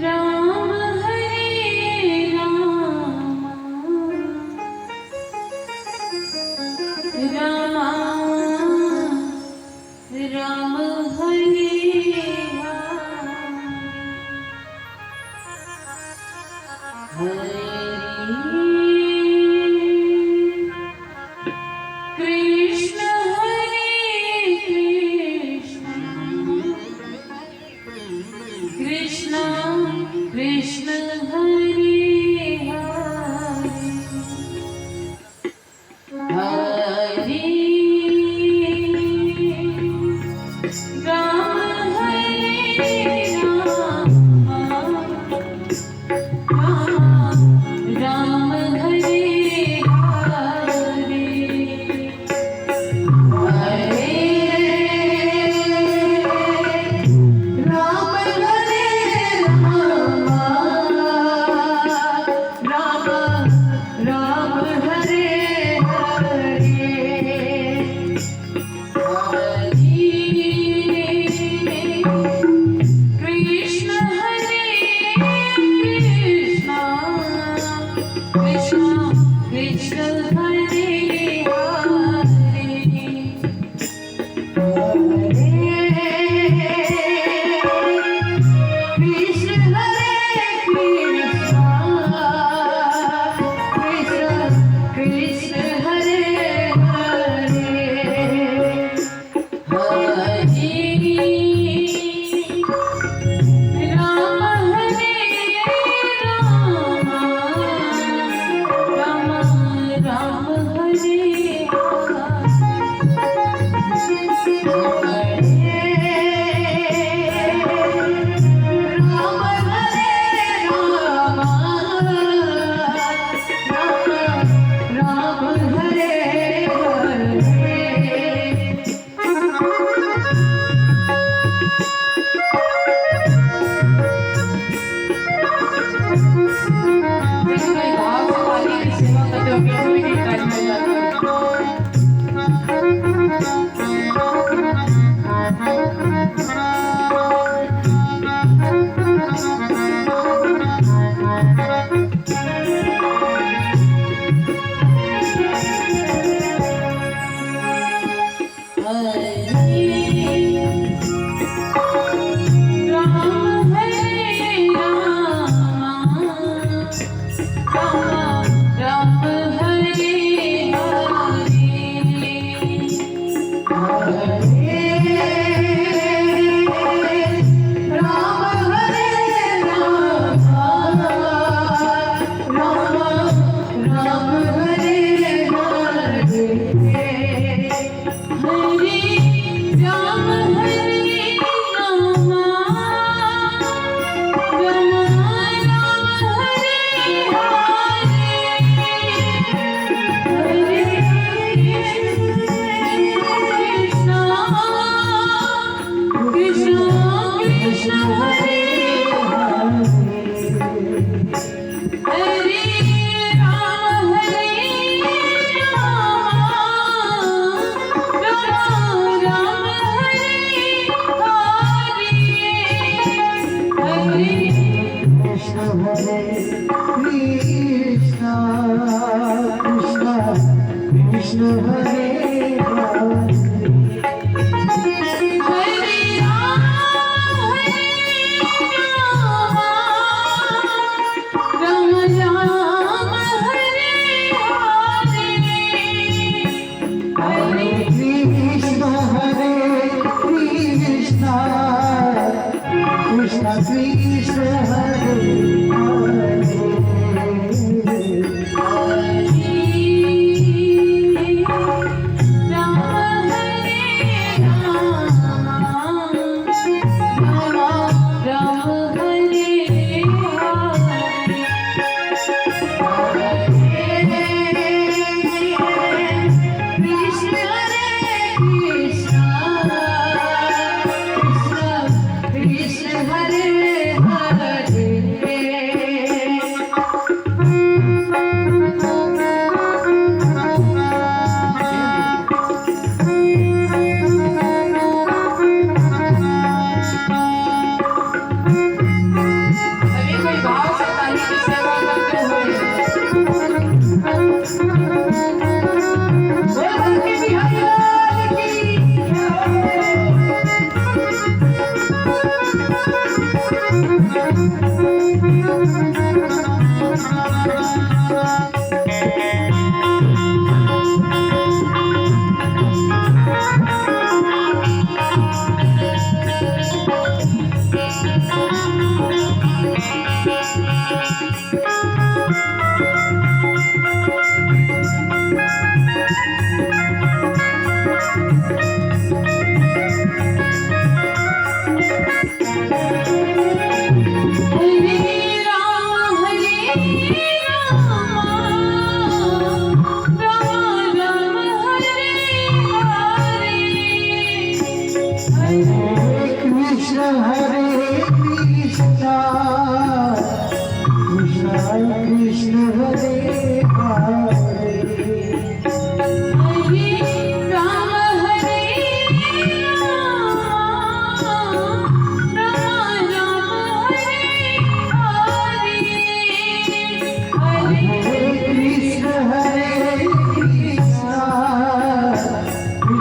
राम हरे राम राम राम हरे हरे कृष्ण कृष्ण कृष्ण हरे हरे राम हरे राम राम हरे Hare Hare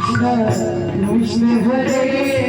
Krishna Hare Hare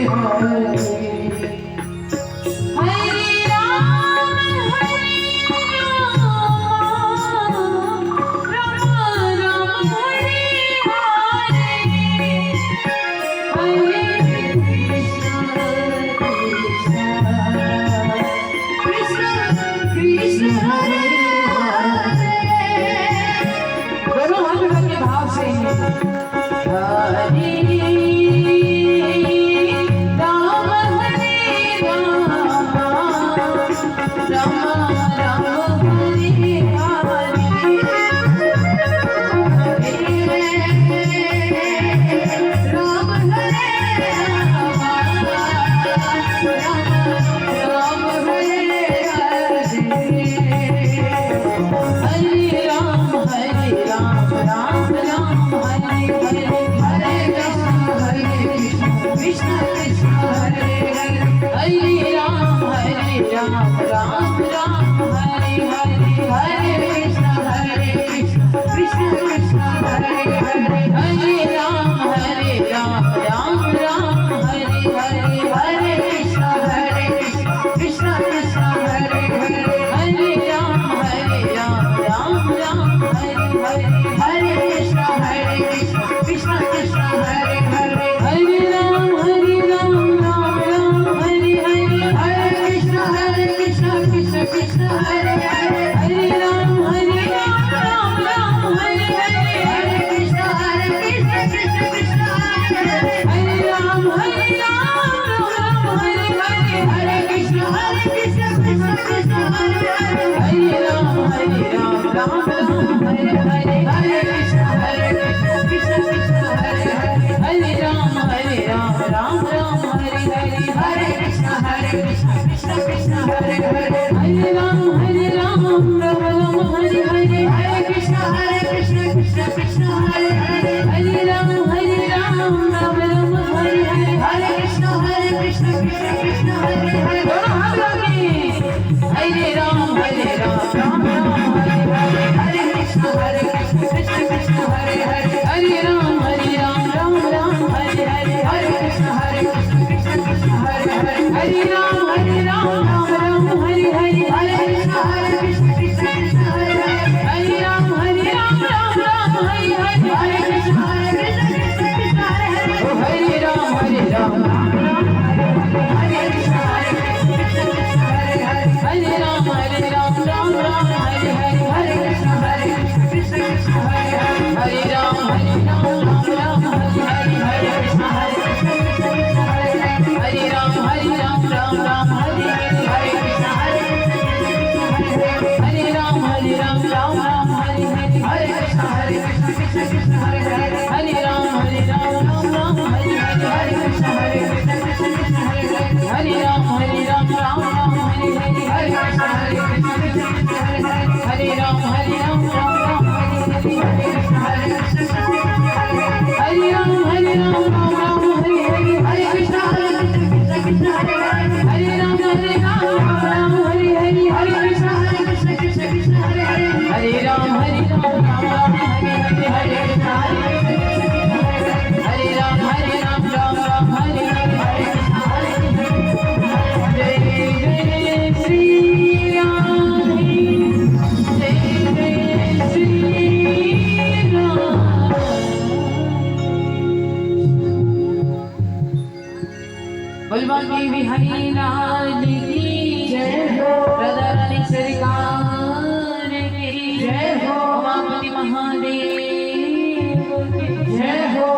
Balwani Bihari लाल की जय हो, राधा रानी सरकार की जय हो, उमापति महादेव की जय हो।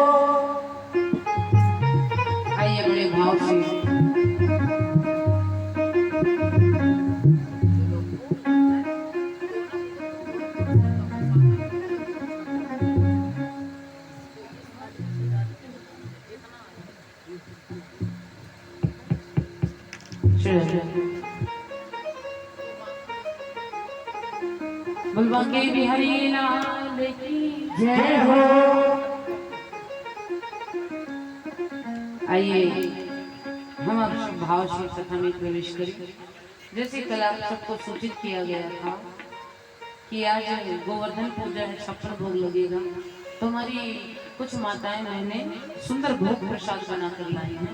आइए बड़े भाव से बलवानी बिहारी लाल की जय हो। आइए हम अब भाव से कथा में प्रवेश करें। जैसे कल आप सबको सूचित किया गया था कि आज गोवर्धन पूजा है, 56 भोग लगेगा। तो हमारी कुछ माताएं मैंने सुंदर भोग प्रसाद बना कर लाई हैं,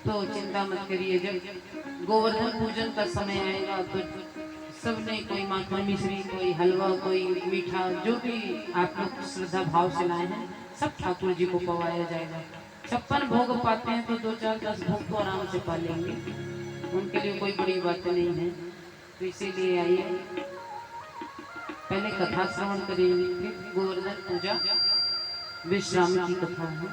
तो चिंता मत करिए। जब गोवर्धन पूजन का समय आएगा तो सबने कोई माखन मिश्री, कोई हलवा, कोई मीठा, जो भी आप लोग श्रद्धा भाव से लाए हैं सब ठाकुर जी को पवाया जाएगा। 56 भोग पाते हैं तो 2 4 10 भोग तो आराम से पा लेंगे, उनके लिए कोई बड़ी बात नहीं है। तो इसीलिए आइए पहले कथा श्रवण करेंगे, फिर गोवर्धन पूजा विश्राम की कथा है।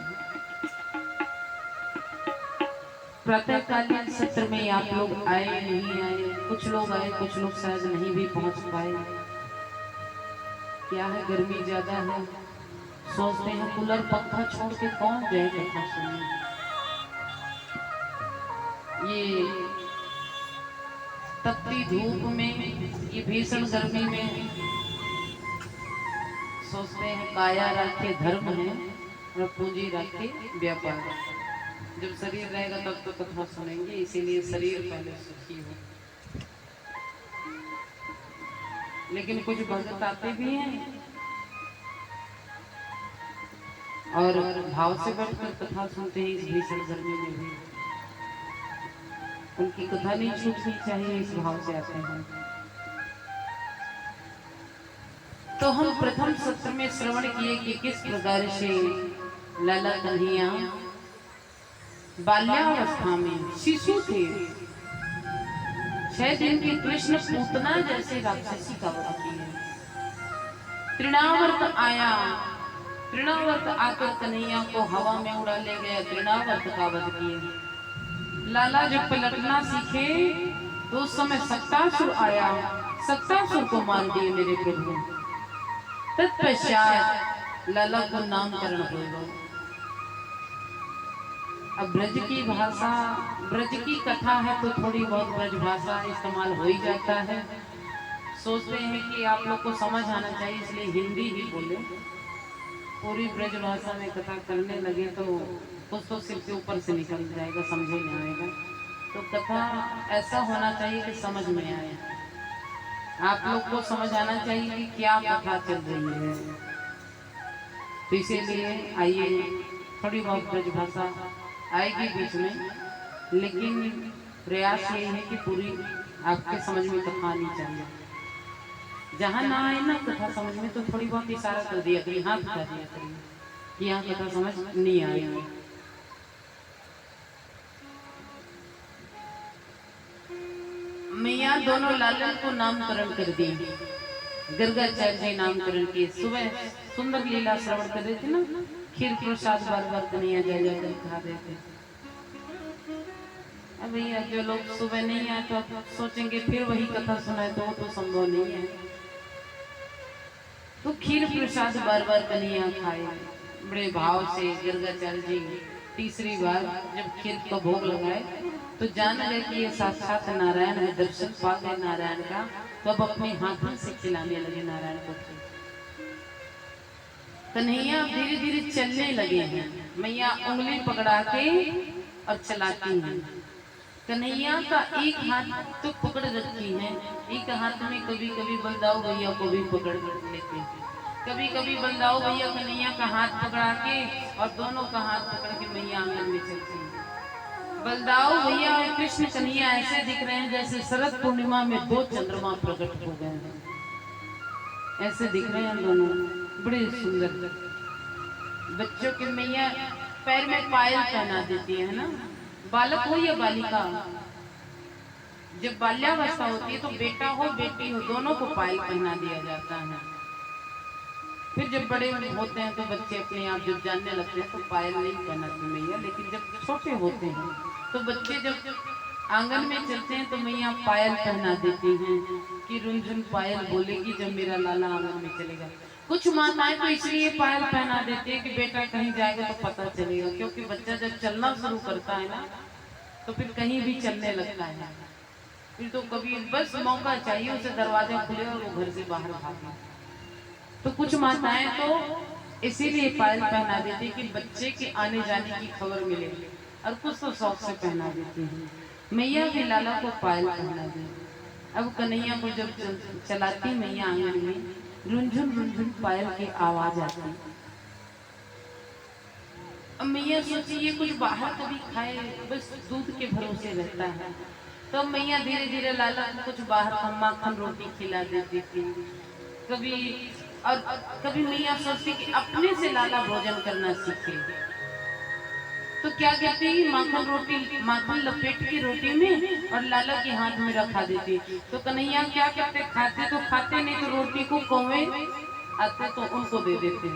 प्रातःकालीन सत्र में आप लोग आए नहीं आए, कुछ लोग आए कुछ लोग शायद नहीं भी पहुंच पाए। क्या है, गर्मी ज्यादा है, सोचते हैं कूलर पंखा छोड़ के कौन जाए कथा सुनने। ये तपती धूप में, ये भीषण गर्मी में सोचते हैं काया राखे धर्म है और पूंजी राखे व्यापार। जब शरीर रहेगा तब तो कथा सुनेंगे, इसीलिए शरीर पहले सुखी हो। लेकिन कुछ भक्त आते भी हैं और भाव से बैठकर कथा सुनते हैं। इस भीषण गर्मी में भी उनकी कथा नहीं छूटनी चाहिए, इस भाव से आते हैं। तो हम प्रथम सत्र में श्रवण किए कि किस प्रकार से लाला कन्हैया बाल्यावस्था में शिशु थे, 6 दिन के कृष्ण पूतना जैसे राक्षसी का वध किया। तृणावर्त आया, तृणावर्त आकर कन्हैया को हवा में उड़ा ले गया, तृणावर्त का वध किया। लाला जब पलटना सीखे तो उस समय सक्तासुर आया, सक्तासुर को मार दिए मेरे प्रभु। तत्पश्चात लाला को नामकरण होगा। अब ब्रज की भाषा, ब्रज की कथा है तो थोड़ी बहुत ब्रज भाषा इस्तेमाल हो ही जाता है। सोचते हैं कि आप लोग को समझ आना चाहिए इसलिए हिंदी ही बोले। पूरी ब्रज भाषा में कथा करने लगे तो कुछ तो सिर के ऊपर से निकल जाएगा, समझे नहीं आएगा। तो कथा ऐसा होना चाहिए कि समझ में आए, आप लोग को समझ आना चाहिए कि क्या कथा चल रही है। तो इसीलिए आइए थोड़ी बहुत ब्रज भाषा आएगी बीच में, लेकिन प्रयास ये है कि पूरी आपके समझ में कथा आनी चाहिए। जहाँ ना आए ना कथा समझ में तो थोड़ी बहुत इशारा कर दिया करिए, हाथ कर दिया करिए कि यहाँ कथा समझ नहीं आएगी। मैया दोनों लालन को नामकरण कर दिए, गर्गाचार्य जी नामकरण किए। सुबह सुंदर लीला श्रवण कर रहे थे ना, खीर प्रसाद बार बार कन्हैया जा जाकर खा रहे थे। अब भैया जो लोग सुबह नहीं आए तो सोचेंगे फिर वही कथा सुनाए, तो वो तो संभव नहीं है। तो खीर प्रसाद बार बार कन्हैया खाए बड़े भाव से। गर्गाचार्य जी तीसरी बार जब खीर का भोग लगाए तो जान गए कि ये साक्षात नारायण है, दर्शन पा गए नारायण का। तो अब अपने हाथों से खिलाने लगे नारायण को। कन्हैया धीरे धीरे चलने लगे हैं, मैया उंगली पकड़ा के और चलाती हैं। कन्हैया का एक हाथ तो पकड़ रखी है, एक हाथ में कभी कभी बलदाऊ भैया को भी पकड़ लेते हैं। कभी कभी बलदाऊ भैया कन्हैया का हाथ पकड़ा के और दोनों का हाथ पकड़ के मैया आंगन में चलती है। बलदाऊ भैया और कृष्ण कन्हैया ऐसे दिख रहे हैं जैसे शरद पूर्णिमा में 2 चंद्रमा प्रकट हो गए हैं, ऐसे दिख रहे हैं दोनों, बड़े सुंदर। बच्चों के मैया पैर में पायल पहना देती है ना, बालक हो या बालिका, जब बाल्यावस्था होती है तो बेटा हो बेटी हो दोनों को पायल पहना दिया जाता है। फिर जब बड़े होते हैं तो बच्चे अपने आप जब जानने लगते हैं तो पायल नहीं पहनाते मैया, लेकिन जब छोटे होते हैं तो बच्चे जब आंगन में चलते हैं तो मैया पायल पहना देती हैं कि रुनझुन पायल बोलेगी जब मेरा लाला आंगन में चलेगा। कुछ माताएं तो इसलिए पायल पहना देती है कि बेटा कहीं जाएगा तो पता चलेगा, क्योंकि बच्चा जब चलना शुरू करता है ना तो फिर कहीं भी चलने लगता है। फिर तो कभी बस मौका चाहिए उसे, दरवाजा खुले और वो घर से बाहर भागे। तो कुछ माताएं तो इसीलिए पायल पहना देती कि बच्चे के आने जाने की खबर मिले, और कुछ तो शौक से पहना देती है। मैया भी लाला को पायल पहना दी। अब कन्हैया को जब चलाती मैया आंगन में रुंझुन रुंझुन पायल की आवाज आती। अब मैया सोची ये कुछ बाहर कभी खाए, बस दूध के भरोसे रहता है। तो मैया धीरे धीरे लाला को कुछ बाहर का माखन रोटी खिला देती थी। कभी और कभी मैया सोचती कि अपने से लाला भोजन करना सीखे। तो क्या कहती, माखन लपेट की रोटी में और लाला के हाथ में रखा देती। तो कन्हैया क्या कहते, खाते तो खाते, नहीं तो रोटी को कौवे आते तो उनको दे देते।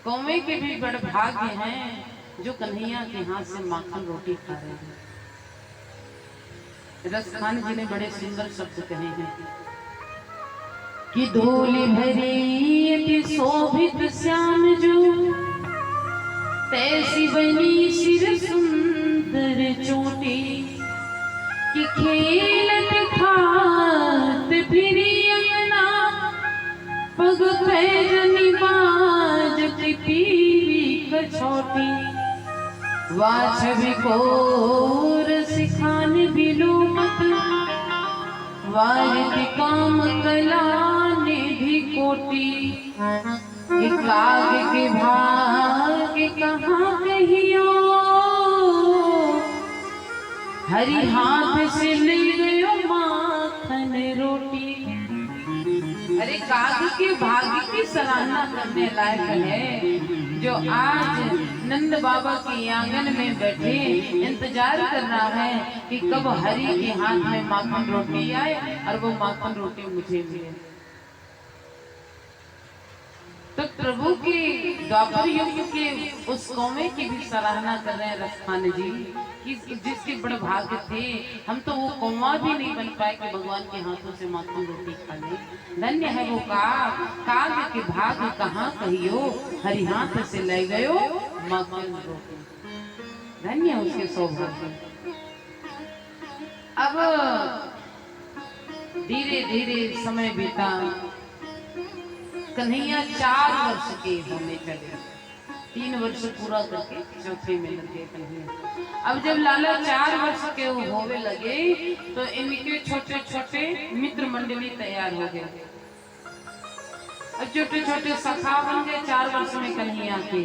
कौवे के भी बड़े भाग्य हैं जो कन्हैया के हाथ से माखन रोटी खा रहे हैं। रसखान जी ने बड़े सुंदर शब्द कहे हैं कि धूलि भरी शोभित श्याम जो, तैसी बनी सिर सुंदर चोटी, कि खेलत खात फिरी अंगना, पग पैरनी बाजती पीवी कछोटी, वाछवी कोर सिखान बिलोमत, वारित काम कला निधि कोटि, काग के भाग कहाँ कहियो, हरि हाथ से ले गयो माखन रोटी। अरे काग के भाग्य की सराहना करने लायक है जो आज नंद बाबा के आंगन में बैठे इंतजार कर रहा है कि कब हरि के हाथ में माखन रोटी आए और वो माखन रोटी मुझे मिले। तो प्रभु के द्वापर युग के उस कौवे की भी सराहना कर रहे हैं रसखान जी कि जिसके बड़े भाग्य थे। हम तो वो कौवा भी नहीं बन पाए कि भगवान के हाथों से माखन रोटी खा ले। धन्य है वो काग के भाग्य कहाँ कहियो, हरि हाथ से ले गयो माखन रोटी। धन्य उसके सौभाग्य। अब धीरे धीरे समय बीता, कन्हैया 4 वर्ष के होने चले। 3 वर्ष पूरा करके चौथे में लगे कन्हैया। अब जब लाला 4 वर्ष के होवे लगे तो इनके छोटे छोटे मित्र मंडली तैयार हो गए। अब छोटे छोटे सखा बन गए 4 वर्ष में कन्हैया के।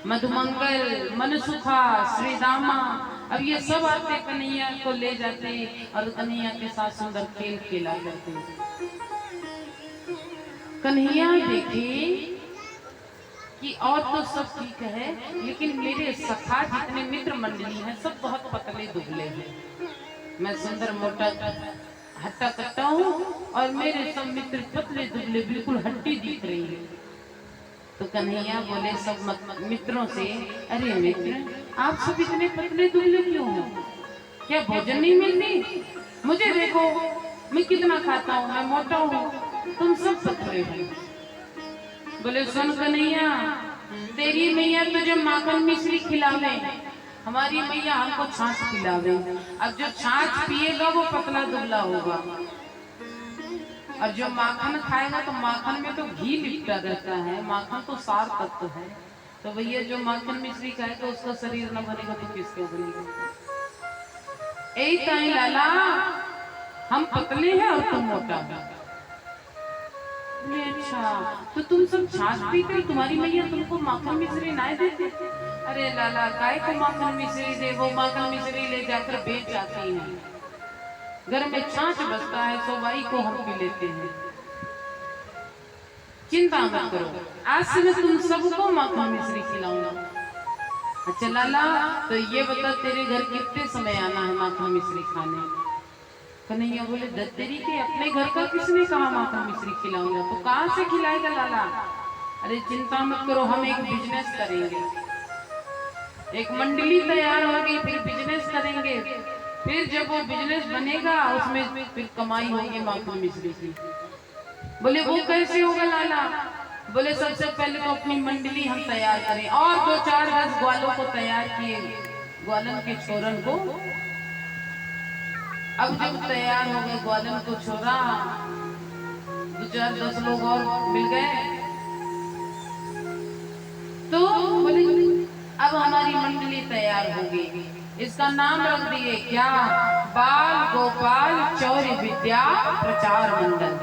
मधुमंगल, मनसुखा, श्रीदामा, अब ये सब आते कन्हैया को ले जाते और कन्हैया के साथ सुंदर खेल खेला करते। कन्हैया देखे कि और तो सब ठीक है, लेकिन मेरे सखा जितने मित्र मंडली हैं सब बहुत पतले दुबले हैं। मैं सुंदर मोटा हट्टा कट्टा हूँ और मेरे सब मित्र पतले दुबले बिल्कुल हड्डी दिख रही है। तो कन्हैया बोले सब मित्रों से, अरे मित्र आप सब इतने पतले दुबले क्यों हो? क्या भोजन नहीं मिलती? मुझे देखो मैं कितना खाता हूँ, मैं मोटा हूँ, तुम सब पतले हो। बोले सुन कन्हैया, तेरी मैया तुझे माखन मिश्री खिलावे, हमारी मैया हमको छाछ खिलावे। अब जो छाछ पिएगा वो पतला दुबला होगा और जो माखन खाएगा तो माखन में तो घी लिपटा रहता है, माखन तो सार तत्व है। तो भैया जो माखन मिश्री खाएगा उसका शरीर न बनेगा तो किसका बनेगा? यही कहीं लाला हम पतले हैं और तुम मोटा हो। अच्छा तो तुम सब छाछ पीते, तुम्हारी मैया तुमको माखन मिश्री ना देते? अरे लाला काय को माखन मिश्री दे, वो माखन मिश्री ले जाकर बेच जाती है। घर में छाछ बचता है तो भाई को हम पी लेते हैं। चिंता मत करो, आज से मैं तुम सबको माखन मिश्री खिलाऊंगा। अच्छा लाला तो ये बता तेरे घर कितने समय आना है माखन मिश्री खाने? कन्हैया बोले दत्तेरी के अपने घर का किसने कहा माखन मिश्री खिलाऊंगा? तो कहाँ से खिलाएगा लाला? अरे चिंता मत करो, हम एक बिजनेस करेंगे, एक मंडली तैयार होगी, फिर बिजनेस करेंगे, फिर जब वो बिजनेस बनेगा उसमें फिर कमाई होगी माखन मिश्री की। बोले वो कैसे होगा लाला? बोले सबसे पहले तो अपनी मंडली हम तैयार करें और 2-4 ग्वालों को तैयार किए, ग्वालन के छोरन को। अब जब तैयार हो गए ग्वालन को छोरा, 2-4-10 लोग और मिल गए तो बोले अब हमारी मंडली तैयार होगी। इसका नाम रख दिए क्या? बाल गोपाल चौर्य विद्या प्रचार मंडल।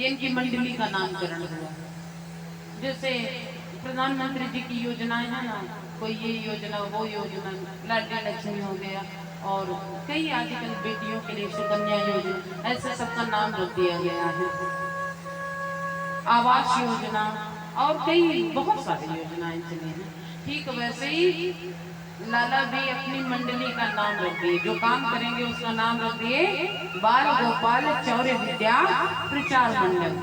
ये इनकी मंडली का नामकरण हुआ। जैसे प्रधानमंत्री जी की योजनाएं है ना, कोई ये योजना वो योजना, लाडली लक्ष्मी हो गया, और कई आजकल बेटियों के लिए सुकन्या योजना, ऐसे सबका नाम रख दिया गया है। आवास योजना और कई बहुत सारी योजनाएं चली हैं। ठीक वैसे ही लाला भी अपनी मंडली का नाम रख दिए, जो काम करेंगे उसका नाम रख दिए बाल गोपाल चौर्य विद्या प्रचार मंडल।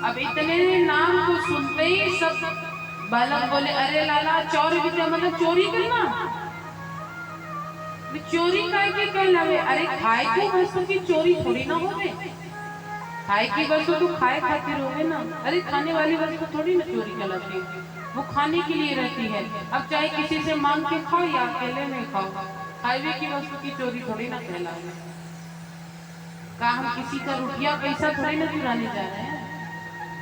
अब इतने नाम को सुनते ही सब बालक बोले, अरे लाला चौर्य विद्या मतलब चोरी करना, चोरी काय के कहलावे? अरे खाए की वस्तु की चोरी थोड़ी ना हो गए, खाए की वस्तु तो खाए खातिर हो गए ना। अरे खाने वाली वस्तु थोड़ी ना चोरी कहलाती, वो खाने के लिए रहती है। अब चाहे किसी से मांग के खाओ या अकेले में खाओ, खाए की वस्तु की चोरी थोड़ी ना कहलावे। का हम किसी का रुपया पैसा थोड़ी ना चुराने जा रहे हैं?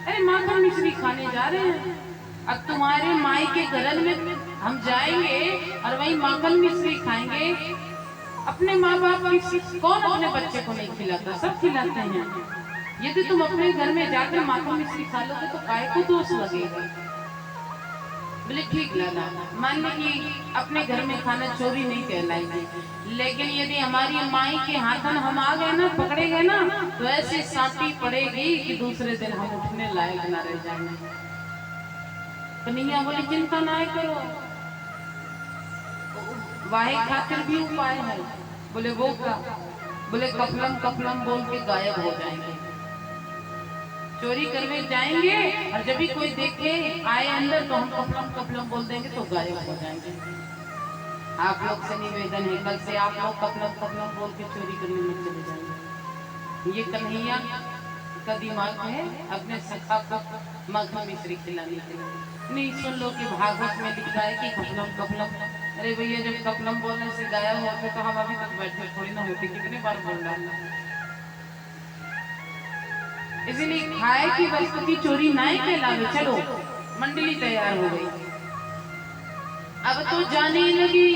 अरे माखन मिश्री खाने जा रहे हैं। अब तुम्हारे माई के गरज में हम जाएंगे और वही माखन मिश्री खाएंगे। अपने माँ बाप की कौन अपने बच्चे को नहीं खिलाता? सब खिलाते हैं। यदि तुम अपने घर में जाकर माखन मिश्री खा लोगे तो काय को दोष लगेगा? बोले ठीक लाला, मान ली कि अपने घर में खाना चोरी नहीं कहलाएगी, लेकिन यदि हमारी माई के हाथन हम आ गए ना, पकड़े गए ना, तो ऐसी सांपी पड़ेगी कि दूसरे दिन हम उठने लायक ना रह जाएंगे। कन्हैया बोली चिंता ना करो, वाहे खातिर भी उपाय है। बोले वो क्या? बोले कपलम कपलम बोल के गायब हो जाएंगे। चोरी करने जाएंगे और जब भी कोई देखे आए अंदर तो हम कपलम कपलम बोल देंगे तो गायब हो जाएंगे। आप लोग से निवेदन है, कल से आप लोग कपलम कपलम बोल के चोरी करने में चले जाएंगे। ये कन्हैया का दिमाग है अपने सखा को माखन मिश्री खिलाने के लिए। नहीं सुन लो कि भागवत में लिखा है कि कपलम कपलम। अरे भैया जब कपलम बोलने से गायब होते तो हम अभी तक बैठे थोड़ी ना होते, कितने बार बोल रहा है। इसलिए खाए की वस्तु की चोरी नहीं कहलावे। चलो मंडली तैयार हो गई, अब तो जाने लगी।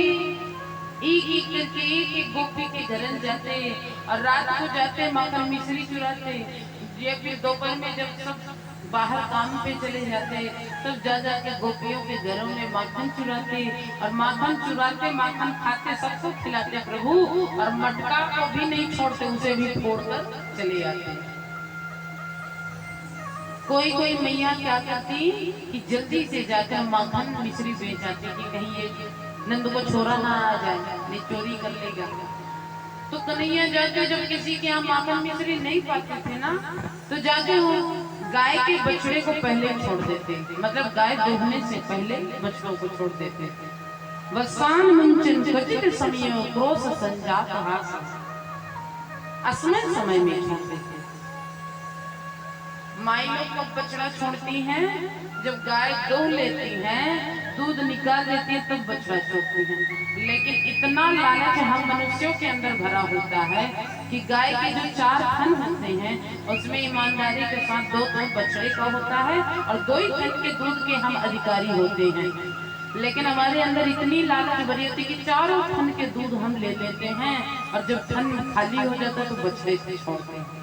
एक एक करके एक एक गोपी के घर जाते और रात को जाते माखन मिश्री चुराते। ये फिर दोपहर में जब सब बाहर काम पे चले जाते तब जा जाके गोपियों के घरों में माखन चुराते और माखन चुराते माखन खाते, सबको खिलाते प्रभु, और मटका को भी नहीं छोड़ते, उसे भी फोड़कर चले आते। कोई कोई मैया क्या करती कि जल्दी से जाकर माखन मिश्री बेच आती कि कहीं ये नंद को छोरा ना आ जाए, नहीं चोरी कर लेगा। तो कन्हैया जाके जब किसी के यहाँ माखन मिश्री नहीं पाते थे ना, तो जाके वो गाय के बछड़े को पहले छोड़ देते, मतलब गाय दूहने से पहले बछड़ों को छोड़ देते। वसान मुंचन कटित समयो क्रोश संजात हास, असमय समय में छोड़ देते। माई लोग कब बछड़ा छोड़ती हैं? जब गाय दूह लेती हैं, दूध निकाल देती है तब बछड़ा छोड़ती हैं। लेकिन इतना लालच हम मनुष्यों के अंदर भरा होता है कि गाय के जो 4 थन होते हैं उसमें ईमानदारी के साथ 2 बछड़े का होता है और 2 ही थन के दूध के हम अधिकारी होते हैं। लेकिन हमारे अंदर इतनी लालच भरी होती है कि 4 थन के दूध हम ले लेते हैं और जब थन खाली हो जाता है तो बछड़े से छोड़ते हैं।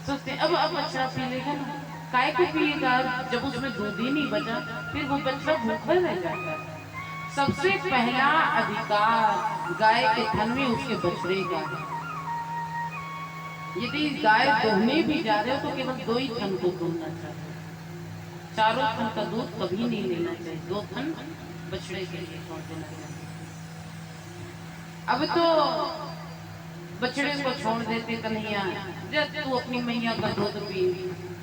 सोचते अब बछड़ा पी लेगा ना, काय को पिएगा जब उसमें दूध ही नहीं बचा, फिर वो बछड़ा भूखा रह जाता है। सबसे पहला अधिकार गाय के थन में उसके बछड़े का है। यदि गाय दोहने भी जा रहे हो तो केवल 2 ही थन को दूहना चाहिए, 4 थन का दूध कभी नहीं लेना चाहिए, 2 थन बछड़े के लिए छोड़ देना चाहिए। अब तो बछड़े को छोड़ देते कन्हैया, जब तू अपनी मैया का दूध पी,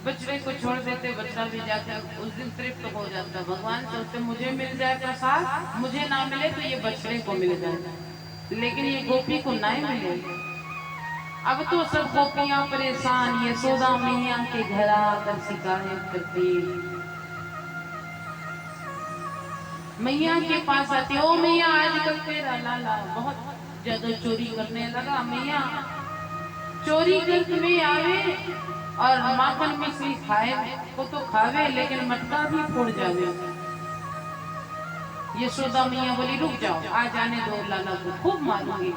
बछड़े को छोड़ देते, बछड़ा भी जाकर उस दिन तृप्त हो जाता। भगवान सोचते मुझे मिल जाए प्रसाद, मुझे ना मिले तो ये बछड़े को मिल जाए, लेकिन ये गोपी को नहीं मिले। अब तो सब गोपियां परेशान, यशोदा मैया के घर आकर शिकायत करती, मैया के पास आती, ओ मैया आजकल तेरा लाला बहुत ज्यादा चोरी करने लगा, मैया चोरी कर तुम्हें आवे और माखन मिश्री खाए को तो खावे लेकिन मटका भी फोड़ जावे। यशोदा मैया बोली रुक जाओ, आ जाने दो लाला को, खूब मारूंगी।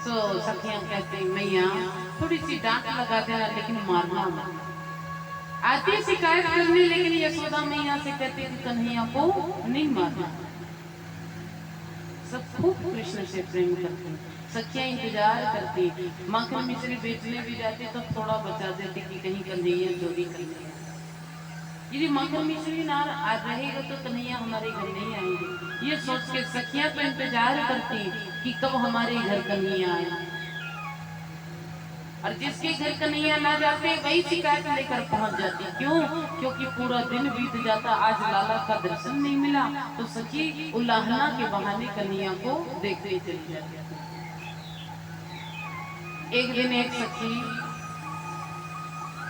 सो सखियां कहते मैया थोड़ी सी डांट लगा देना, लेकिन मारना मत। आती शिकायत करने, लेकिन यशोदा मैया से कहती कि कन्हैया को नहीं मारना। सब खूब कृष्ण से प्रेम करते, सखियां इंतजार करती, माखन मिश्री बेचने भी जाते तो थोड़ा बचा देते कि कहीं कन्हैया चोरी कर ले। यदि माखन मिश्री ना रहेगा तो कन्हैया हमारे घर नहीं आएंगे, ये सोच के सखियां तो इंतजार करती कि कब हमारे घर कन्हैया आए। और जिसके घर कन्हैया ना जाते वही शिकायत लेकर पहुंच जाती। क्यों? क्योंकि पूरा दिन बीत जाता, आज लाला का दर्शन नहीं मिला, तो सखी उल्लाहना के बहाने कन्हैया को देखते चली जाती। एक दिन एक सखी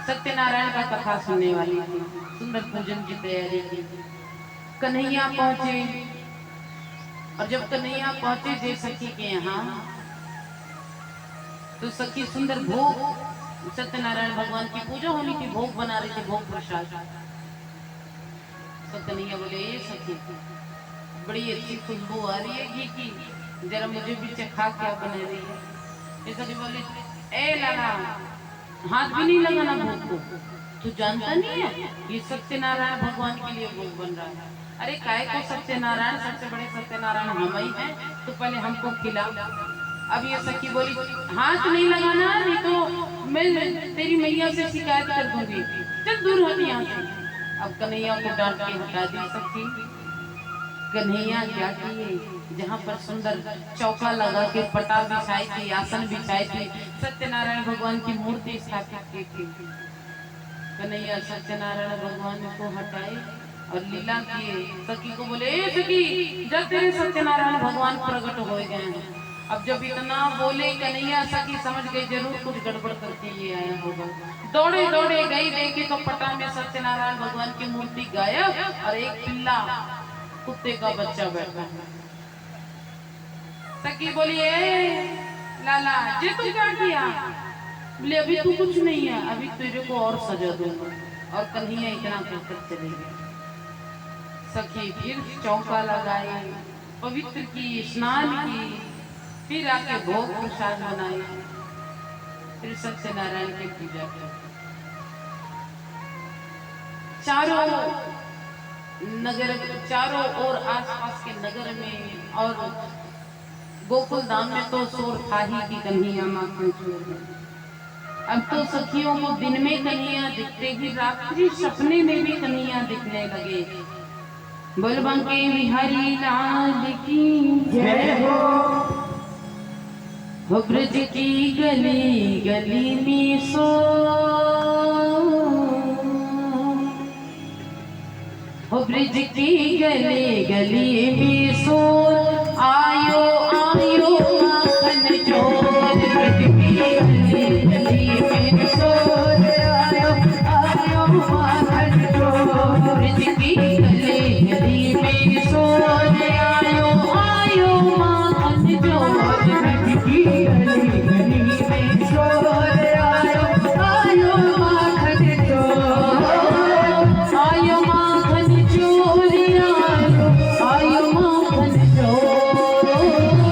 सत्यनारायण का कथा सुनने वाली थी, सुंदर पूजन की तैयारी की। कन्हैया पहुंचे, और जब कन्हैया पहुंचे जय सखी के यहाँ, तो सखी सुंदर भोग, सत्यनारायण भगवान की पूजा होनी थी, भोग बना रही थी, भोग प्रसाद। तो कन्हैया बोले ये सखी बड़ी अच्छी खुशबू आ रही है घी की, जरा मुझे भी चखा, क्या बना रही है। ये सखी बोली ए लाला, हाथ भी नहीं लगाना भोग को, तू जानता नहीं है ये सत्यनारायण भगवान के लिए भोग बन रहा है। अरे काय को सत्यनारायण, सबसे बड़े सत्यनारायण हम ही हैं, तो पहले हमको खिला। अब ये सखी बोली हाथ नहीं लगाना, नहीं तो मैं तेरी मैया से शिकायत कर दूंगी, चल दूर हट यहाँ से। अब कन्हैया को डांट के हटा दी सखी। कन्हैया क्या किए, जहाँ पर सुंदर चौका लगा के पटा बिछाई थी, आसन बिछाई थी, सत्यनारायण भगवान की मूर्ति स्थापित की थी। कन्हैया सत्यनारायण भगवान को हटाए और लीला किए। सखी को बोले सखी जब तेरे सत्यनारायण भगवान प्रकट हो गए हैं। अब जब इतना बोले कन्हैया, सखी समझ गई जरूर कुछ गड़बड़ करके ये आया होगा। दौड़े दौड़े गई, देखे तो पटा में सत्यनारायण भगवान की मूर्ति गायब और एक पिल्ला कुत्ते का बच्चा बैठा है। सखी बोली लाला जी तू क्या किया? बोले अभी तू कुछ नहीं है, अभी तेरे को और सजा दूंगा। और कन्हैया इतना कहकर चले गए। सखी फिर चौका लगाई, पवित्र की, स्नान की, फिर आके भोग प्रसाद बनाए, फिर सत्यनारायण की पूजा की। चारों नगर, चारों ओर आसपास के नगर में और गोकुल धाम में तो शोर था ही कि कन्हैया माखन चोर है। अब तो सखियों को दिन में कन्हैया दिखते ही रात्रि सपने में भी कन्हैया दिखने लगे। बलबंके बिहारी लाल की जय हो, ब्रज की गली गली में सो, हो ब्रज की गली गली में सो, आयो आयो माखन चोर, ब्रज की गली गली में सो, आयो आयो माखन चोर, ब्रज की गली गली में सो, आयो आयो माखन चोर, ब्रज की गली गली में सो, आयो आयो माखन चोर, आयो माखन चोर, आयो माखन चोर, आयो माखन चोर,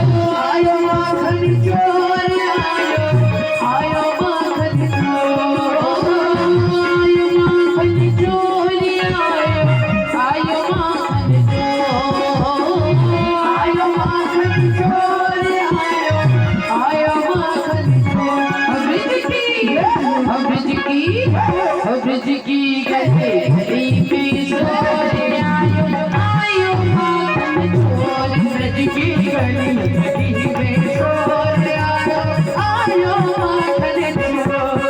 आयो माखन चोर, आयो माखन चोर, आयो माखन चोर, आयो माखन चोर, आयो माखन चोर। ब्रज की गली गली में सो, आयो माखन चोर, ब्रज की गली गली में सो, आयो माखन चोर।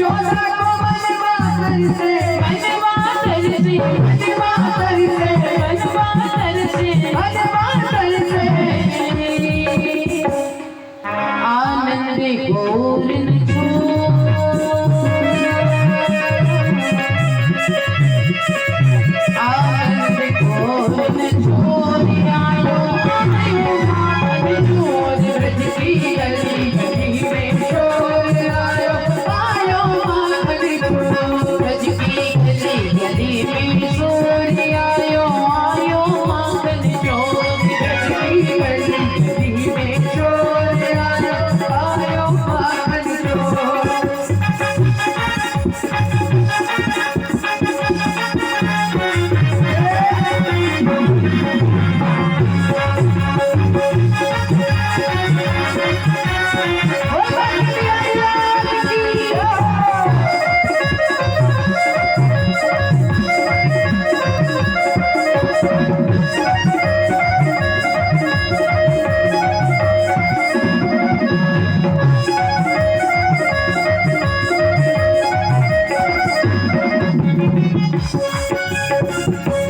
यशोदा को मनवा तरसे, मनवा तरसे, मनवा तरसे, मनवा तरसे, मनवा तरसे। आनंद घोरन छो आनंद घोरन छोड़ियायो आयो माखन चोर ब्रज की गली गली में शोर आयो आयो माखन चोर ब्रज की गली गली में शोर आयो आयो माखन चोर ब्रज की गली गली में शोर आयो आयो माखन चोर।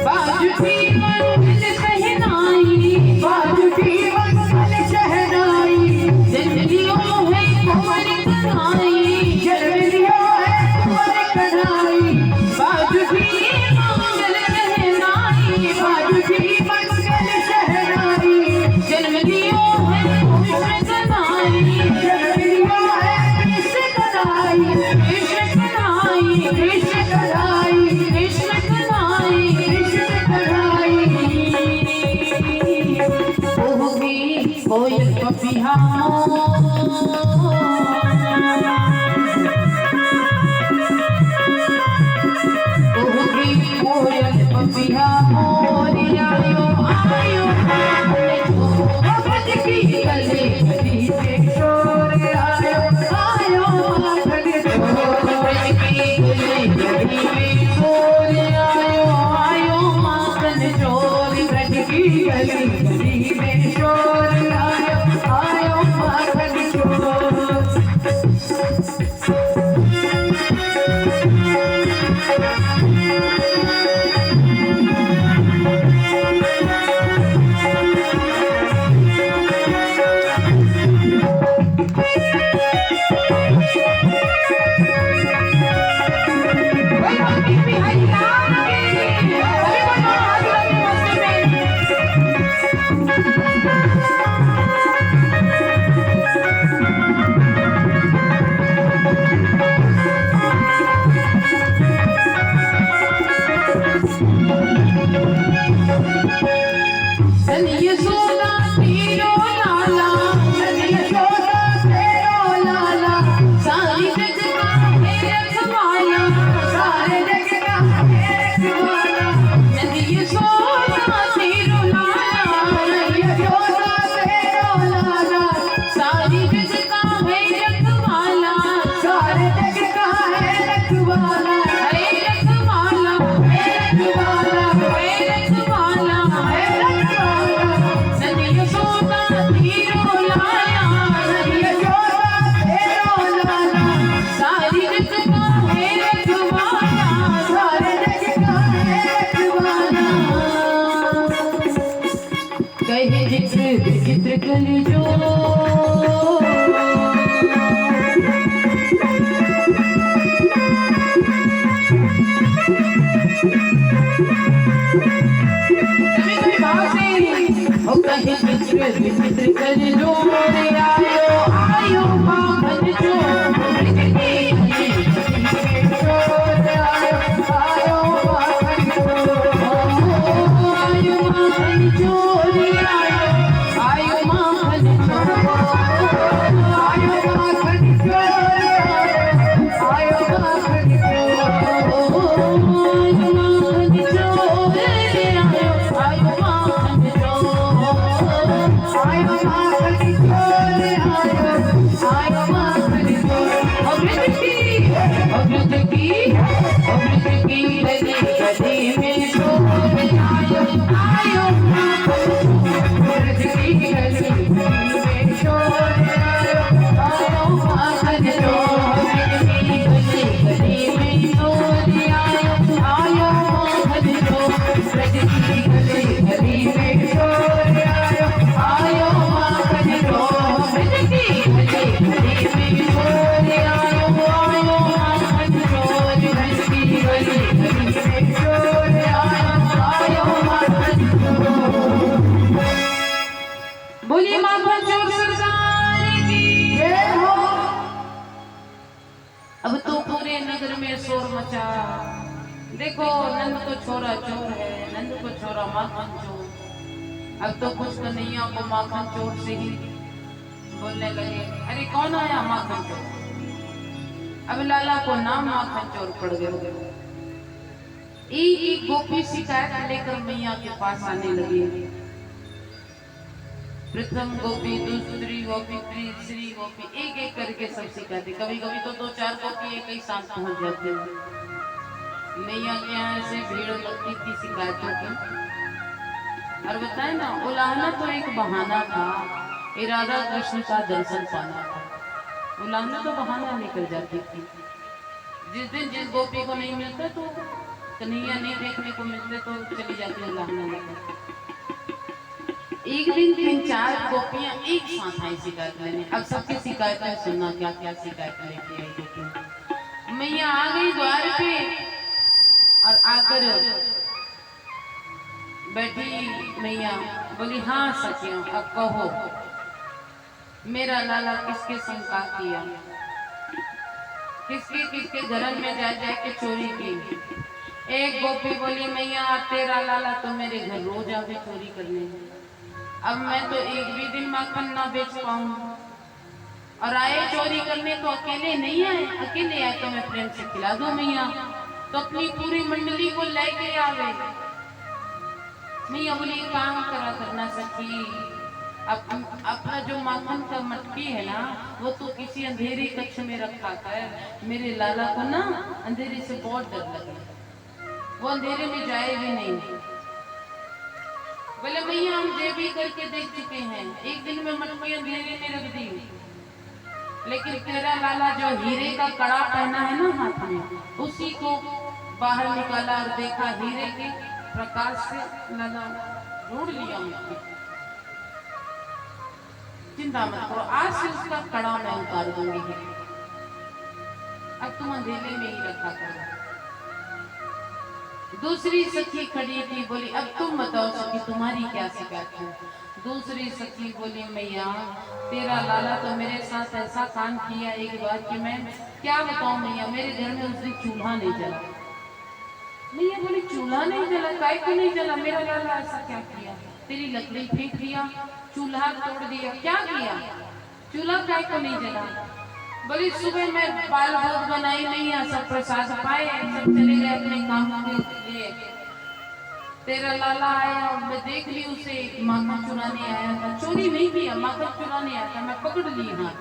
बाजुटी मंगल शहनाई, बाजुटी मंगल शहनाई, जन्म लियो है कुंवर कन्हाई, जन्म लियो है कुंवर कन्हाई। बाजुटी मंगल शहनाई, बाजुटी मंगल शहनाई, जन्म लियो है कृष्ण कन्हाई, जन्म लियो है कृष्ण कन्हाई, कृष्ण कन्हाई, कृष्ण कन्हाई, कृष्ण कन्हाई, कृष्ण कन्हाई। होगी कोयल पपिहा होगी कोयल पपिहा मोर आयो आयो ब्रज की गली गली में शोर आयो आयो माखन चोर। ब्रज की गली गली में शोर आयो आयो माखन चोर ब्रज की गली गली में शोर आयो आयो माखन चोर। यशोदा तेरो लाला, यशोदा तेरो लाला, सारी जग का है रखवाला, सारे जग का है रखवाला। नंद यशोदा तेरो लाला, यशोदा तेरो लाला, सारी जग का है रखवाला, सारे जग का है रखवाला, है रखवाला, है रखवाला, है रखवाला, है रखवाला। नंद यशोदा तेरो लाला, यशोदा तेरो लाला, सारी जग का है रखवाला, सारे जग का है रखवाला। कहे जिक्र विचित्र कर जो कभी भाव से हो कहे जिक्र विचित्र कर जो रे आयो आयो माखन जो ब्रज की गली शोर आयो आयो माखन चोर। आयो माखन चोर आयो माखन चोर आयो माखन चोर आयो माखन चोर। आयो माखन चोर आयो माखन चोर। अमृत की गली में शोर आयो आयो ब्रज की गली में शोर आयो आयो माखन चोर। अमृत की गली अब तो पूरे नगर में शोर मचा, देखो नंद को छोरा चोर है, नंद को छोरा माखन चोर। अब तो कुछ कन्हैया को माखन चोर से ही बोलने लगे, अरे कौन आया माखन चोर। अब लाला को नाम माखन चोर पड़ गए। एक एक गोपी शिकायत लेकर मैया के पास आने लगी। प्रथम गोपी, दूसरी गोपी, तीसरी गोपी, एक एक करके सब शिकायतें। कभी कभी तो दो चार गोपी एक ही साथ पहुंच जाते हैं। मैया के यहाँ से भीड़ लगती थी शिकायतों की। और बताए ना, उलाहना तो एक बहाना था, इरादा कृष्ण का दर्शन पाना था। उलाहना तो बहाना निकल जाती थी। जिस दिन जिस गोपी को नहीं मिलता तो कन्हैया नहीं देखने को मिलते तो चली जाती उलाहना लेकर। एक दिन 3-4 गोपियां एक साथ आई शिकायत लेने। अब सबकी शिकायतें सुनना, क्या क्या शिकायत लेके आई गोपियां। मैया आ गई द्वार पे और आकर बैठी। मैया बोली, हाँ सखियों अब कहो, मेरा लाला किसके संग का किया, किसके किसके घर में जा के चोरी की। एक गोपी बोली, मैया तेरा लाला तो मेरे घर रोज आके चोरी करने, अब मैं तो एक भी दिन माखन ना बेच पाऊं। और आए चोरी करने तो अकेले नहीं आए, अकेले आए तो मैं प्रेम से खिला दूं मैया, तो अपनी पूरी मंडली को लेके आवे। मैया बोली, काम करा करना सखी, अपना जो माखन का मटकी है ना, वो तो किसी अंधेरी कक्ष में रखा है। मेरे लाला को ना अंधेरे से बहुत डर लगे, वो अंधेरे में जाए भी नहीं। बोले, मैया हम देवी करके देख चुके हैं, एक दिन में मटकी अंधेरे में रख दी, लेकिन तेरा लाला जो हीरे का कड़ा पहना है ना हाथ में, उसी को बाहर निकाला और देखा हीरे के प्रकाश से लाला ढूंढ लिया मुझको। चिंता मत करो, आज से उसका कड़ा मैं उतार दूंगी, अब तुम अंधेरे में ही रखा करो। दूसरी सखी खड़ी थी, बोली, अब तुम बताओ सखी तुम्हारी क्या शिकायत है। दूसरी सखी बोली, मैया तेरा लाला तो मेरे साथ ऐसा काम किया एक बार कि मैं क्या बताऊं मैया, मेरे घर में उस दिन चूल्हा नहीं जला। मैया बोली, चूल्हा नहीं जला, काय को नहीं जला, मेरा लाला ऐसा क्या किया, तेरी लकड़ी फेंक दिया, चूल्हा तोड़ दिया, क्या किया, चूल्हा काय को नहीं जला। बोली, सुबह में बाल भोग बनाई नहीं, सब प्रसाद पाए, सब चले गए अपने काम के लिए। तेरा लाला आया, मैं देख ली उसे माखन चुराने आया था, चोरी नहीं किया, माखन चुराने आया था, मैं पकड़ ली। हाँ,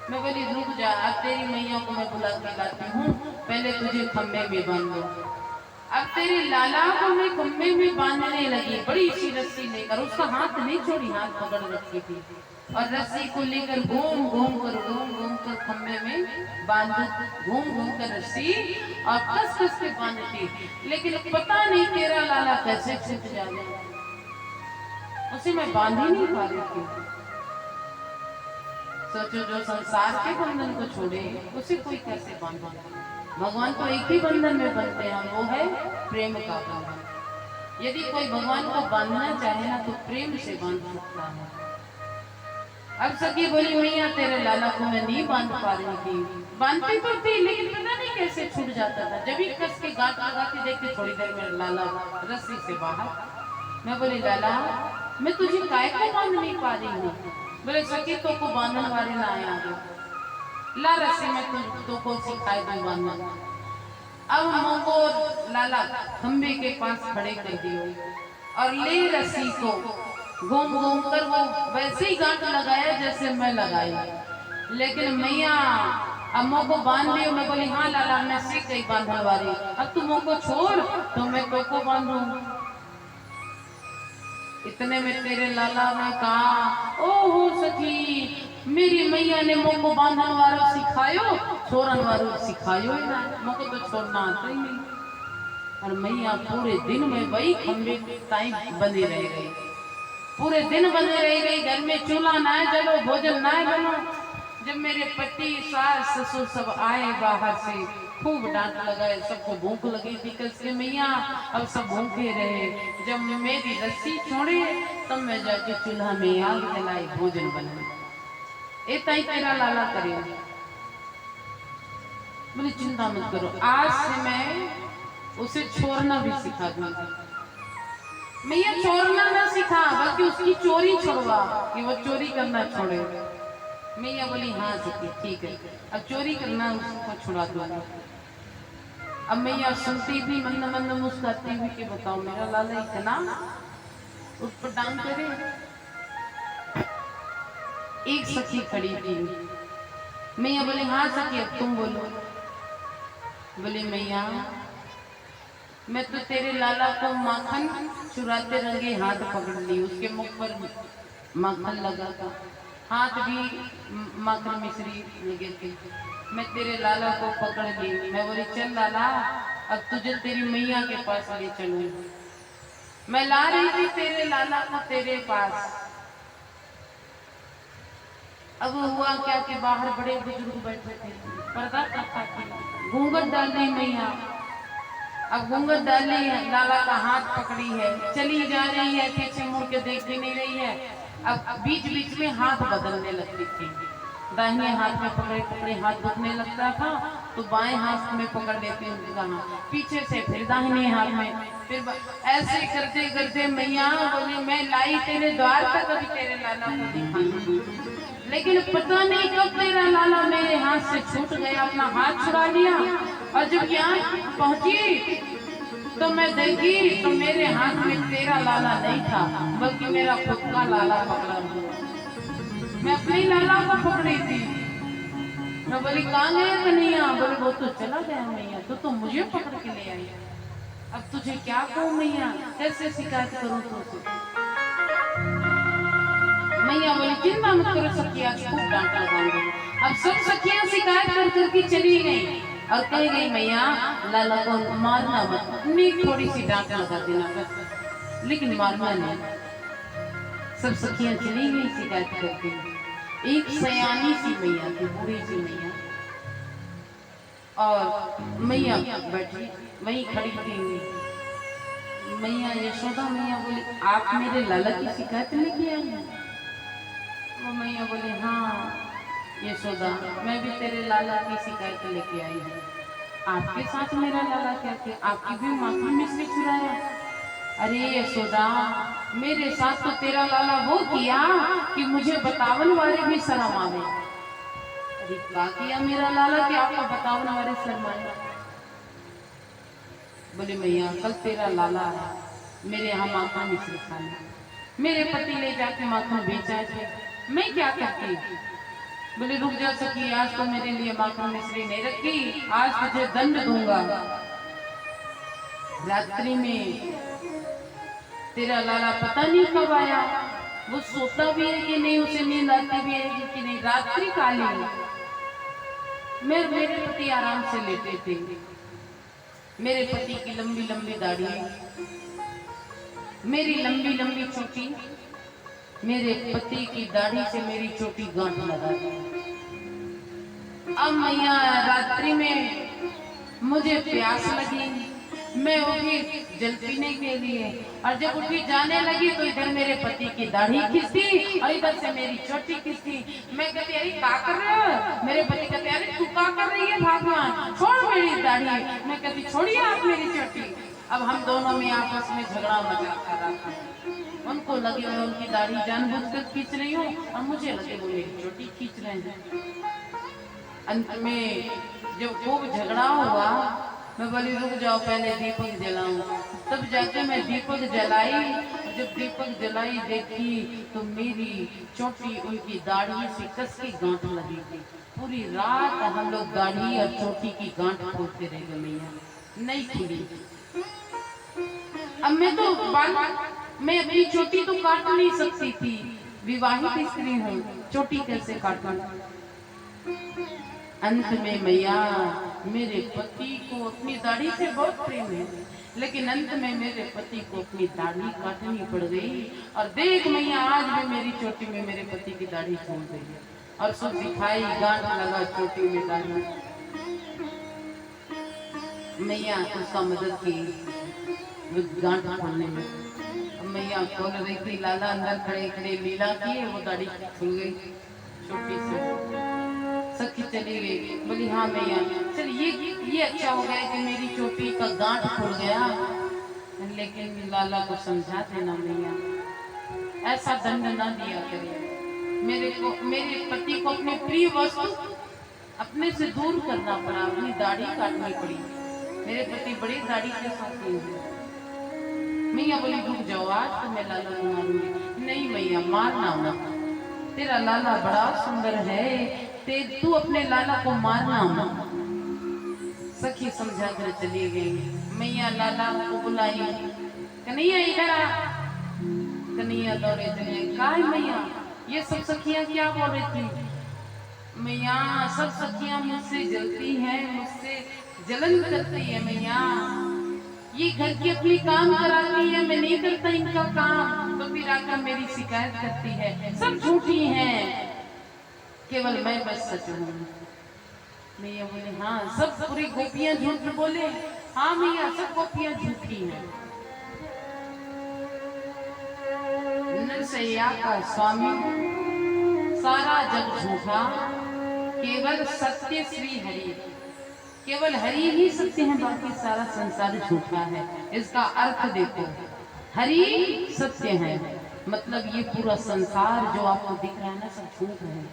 मैं बोली, रुक जा, अब तेरी मैया को मैं बुला के लाती हूँ, पहले तुझे खम्भे में बांध दो। अब तेरे लाला को मैं खम्भे में बांधने लगी, बड़ी सी रस्सी लेकर, उसका हाथ नहीं छोड़ी, हाथ पकड़ रखी थी, और रस्सी को लेकर घूम घूम कर खम्भे में बांध, घूम घूम कर रस्सी और कस कस के बांधती। लेकिन पता नहीं तेरा लाला कैसे छूट जाए, उसे मैं बांध ही नहीं पा रही थी। सोचो, जो संसार के बंधन को छोड़े उसे कोई कैसे बांधा। भगवान तो एक ही बंधन में बंधते हैं, वो है प्रेम का बंधन। यदि कोई भगवान को बांधना चाहे ना तो प्रेम से बांध सकता है। अब सखी बोली, मैया तेरे लाला को मैं नहीं बांध पा रही थी, बांधती तो थी लेकिन पता नहीं कैसे छूट जाता था, जब भी कस के गांठ लगाती देखती थोड़ी देर में लाला रस्सी से बाहर। मैं बोली, लाला मैं तुझे काय को बांध नहीं पा रही हूँ। बोले, सखी तो को बांधने वाले ना आया, ला रस्सी में तो को सिखाए दो बांधना। अब हमको लाला खंबे के पास खड़े कर दियो और ले रस्सी को घूम घूम कर वो वैसे ही गांठ लगाया जैसे मैं लगाई। लेकिन मैया अब मोह को बांध दियो। मैं बोली, हाँ लाला मैं सीख गई बांधने वाली, अब तू मोह को छोड़ तो मैं को बांधू। इतने में तेरे लाला ने कहा, ओहो सखी, मेरी मैया ने मोह को बांधन वालों सिखायो, छोड़न वालों सिखायो ही ना, मोह को तो छोड़ना आता ही नहीं। और मैया पूरे दिन में वही खंबे टाइम बंधी रह गई, पूरे दिन बंधे रह गई। घर में चूल्हा ना जलो, भोजन ना बनो। जब मेरे पति सास ससुर सब आए बाहर से, खूब डांट लगाए, सबको भूख लगी थी कैसे मैया, अब सब भूखे रहे। जब मेरी रस्सी छोड़े तब मैं जाके चूल्हा में आग जलाई, भोजन बनाई। इतना ही तेरा लाला करे। बोले चिंता मत करो, आज से मैं उसे छोड़ना भी सिखा दूंगी। मैया छोड़ना ना सिखा बल्कि उसकी चोरी छुड़वा, कि वो चोरी करना छोड़े। मैया बोली हाँ सखी ठीक है, अब चोरी करना उसको छुड़ा दूंगा। अब मैया सुनती भी मंद मंद मुस्कुराती हुई कि बताओ मेरा लाला इतना उस पर डांग करे। एक सखी खड़ी थी, मैया बोले हाँ सखी अब तुम बोलो। बोले मैया मैं तो तेरे लाला को माखन चुराते रंगे हाथ पकड़ ली, उसके मुख पर माखन लगा था, हाथ भी माखन मिश्री लगे थे, मैं तेरे लाला को पकड़ ली। मैं बोली चल लाला अब तुझे तेरी मैया के पास ले चलूं। मैं ला रही थी तेरे लाला को तेरे पास। अब हुआ क्या कि बाहर बड़े बुजुर्ग बैठे थे, पर्दा करता थी, घूंघट डाल दी मैया। अब घूंघट डाली है, लाला का हाथ पकड़ी है, चली जा रही है, पीछे मुड़ के देख भी नहीं रही है। अब बीच बीच में हाथ बदलने लगती थी, दाहिने हाथ में पकड़े पकड़े हाथ दुखने लगता था तो बाएं हाथ में पकड़ लेते उनका हाथ, पीछे से फिर दाहिने हाथ में, फिर ऐसे करते करते मैया बोली मैं लाई तेरे द्वार तक अभी तेरे लाला को दिखाई, लेकिन पता नहीं कब तेरा लाला मेरे हाथ से छूट गया, अपना हाथ छुड़ा लिया। और जब यहाँ पहुंची तो मैं देखी तो मेरे हाथ में तेरा लाला नहीं था बल्कि मेरा खुद का लाला पकड़ा हुआ। मैं अपने लाला को पकड़ी थी। मैं बोली कहाँ गया कन्हैया? बोले वो तो चला गया मैया, तो मुझे पकड़ के ले आई, अब तुझे क्या कहूँ मैया, कैसे शिकायत करूँ तुझसे? मैया बोली चिंता मत करो सखिया, खूब डांट लगाऊंगी। अब सब सखियां शिकायत कर करके चली गई और कह गई मैया लाला को मारना मत, नहीं थोड़ी सी डांट लगा देना बस, लेकिन मारना नहीं। सब सखियां चली गई शिकायत करके। एक सयानी सी मैया थी, बूढ़ी सी मैया, और मैया बैठी वहीं खड़ी थी। मैया यशोदा मैया बोली आप मेरे लाला की शिकायत लेके आई हैं? वो मैया बोली हाँ यशोदा मैं भी तेरे लाला की शिकायत लेके आई हूँ। आपके साथ मेरा लाला क्या किया? आपकी भी माखन मिश्री चुराया? अरे यशोदा मेरे साथ तो तेरा लाला वो किया कि मुझे बतावन वाले भी शर्म आवे। अरे क्या किया मेरा लाला कि आपको बतावन वाले शर्म आए? बोले मैया कल तेरा लाला है मेरे यहाँ माखन मिश्री खाने, मेरे पति ले जाके माखन बेचा थे, मैं क्या करती? बोले रुक जा सकी, आज तो मेरे लिए माखन मिश्री नहीं रखी, आज तुझे दंड दूंगा। रात्रि में तेरा लाला पता नहीं कब आया, वो सोता भी है कि नहीं, उसे नींद आती भी है कि नहीं, रात्रि कालीन मैं मेरे पति आराम से लेटे थे। मेरे पति की लंबी लंबी दाढ़ी, मेरी लंबी लंबी चोटी, मेरे पति की दाढ़ी से मेरी चोटी गांठ लगा दी। अब मैया रात्रि में मुझे प्यास लगी, मैं उठी जल पीने के लिए, और जब उठी जाने लगी तो इधर मेरे पति की दाढ़ी खिंचती और इधर से मेरी चोटी खिंचती। मैं कहती अरे क्या कर रहे हो? मेरे पति कहते अरे तू क्या कर रही है भगवान, छोड़ मेरी दाढ़ी। मैं कहती छोड़िए आप मेरी चोटी। अब हम दोनों में आपस में झगड़ा मचा कर रहा था। उनको लगे मैं उनकी दाढ़ी जानबूझकर खींच रही हूँ और मुझे लगे वो मेरी चोटी खींच रहे हैं। अंत में जब खूब झगड़ा हुआ मैं बोली रुक जाओ पहले दीपक जलाऊं, तब जाके मैं दीपक जलाई। जब दीपक जलाई देखी तो मेरी चोटी उनकी दाढ़ी से कस की गांठ लगी थी। पूरी रात हम लोग दाढ़ी और चोटी की गांठ खोलते रह गए, मैया नहीं खुली। अब मैं अपनी चोटी तो काट नहीं सकती थी, विवाहित स्त्री हूँ, चोटी कैसे काटूं? अंत में मैया मेरे पति को अपनी दाढ़ी से बहुत प्रेम है, लेकिन अंत में मेरे पति को अपनी दाढ़ी काटनी पड़ गई। और देख मैया आज भी मेरी चोटी में मेरे पति की दाढ़ी छोड़ गई है और सब दिखाई गांठ लगा चोटी में दाढ़ी। मैया उसका मदद की गांठ खोलने में। मैया खोल रही थी, लाला अंदर खड़े खड़े लीला किए, वो दाढ़ी खुल गई छोटी से। सखी चली गई। बोली हाँ मैया चल ये अच्छा हो गया कि मेरी चोटी का गांठ खुल गया, लेकिन लाला को समझा देना मैया, ऐसा दंड ना दिया करे। मेरे पति को अपनी प्रिय वस्तु अपने से दूर करना पड़ा, अपनी दाढ़ी काटनी पड़ी। मेरे पति बड़ी दाढ़ी के शौकीन हैं। मैया बोली रुक जाओ, आज तो मैं लाला को मारूंगी। नहीं मैया मारना मत, तेरा लाला बड़ा सुंदर है, तू अपने लाला को मारना मत। सखी समझा कर चली गई। मैया लाला को बुलाई, कन्हैया इधर आ। कन्हैया दौड़े चले। काय मैया ये सब सखियां क्या बोल रही थी? मैया सब सखियां मुझसे जलती हैं, मुझसे जलन करती है मैया। ये घर की अपनी काम कराती है, मैं नहीं करता इनका काम, तो फिर आकर मेरी शिकायत करती है। सब झूठी हैं, केवल मैं बस सच हूँ। मैया बोले हाँ सब पूरी गोपियां झूठ बोले? हाँ मैया सब गोपियां झूठी हैं। नरसैया का स्वामी सारा जग झूठा, केवल सत्य श्री हरि, केवल हरि ही सत्य है, बाकी सारा संसार झूठा है। इसका अर्थ देखो, हरि सत्य है मतलब ये पूरा संसार जो आपको दिख रहा है ना सब झूठ है,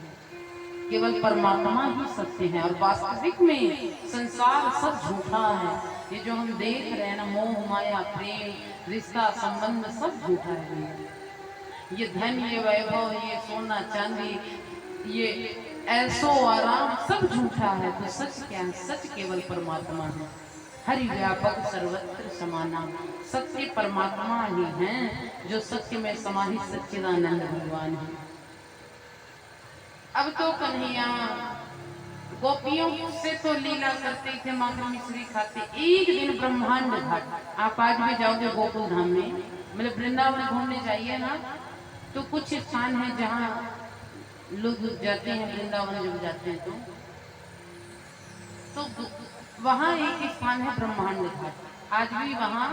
केवल परमात्मा ही सत्य है। और वास्तविक में संसार सब झूठा है। ये जो हम देख रहे हैं ना, मोह माया प्रेम रिश्ता संबंध सब झूठा है। ये धन ये वैभव ये सोना चांदी ये ऐसो आराम सब झूठा है। तो सच क्या है? सच केवल परमात्मा है। हरि व्यापक सर्वत्र समाना, सत्य परमात्मा ही हैं जो सत्य में समाहित सच्चिदानंद भगवान है। अब तो कन्हैया गोपियों से तो लीला करते थे, माखन मिश्री खाते। एक दिन ब्रह्मांड घाट, आप आज भी जाओगे गोकुल धाम में, मतलब वृंदावन घूमने जाइए ना, तो कुछ स्थान है जहाँ लोग जाते हैं वृंदावन जब जाते हैं तो वहाँ एक स्थान है ब्रह्मांड घाट। आज भी वहाँ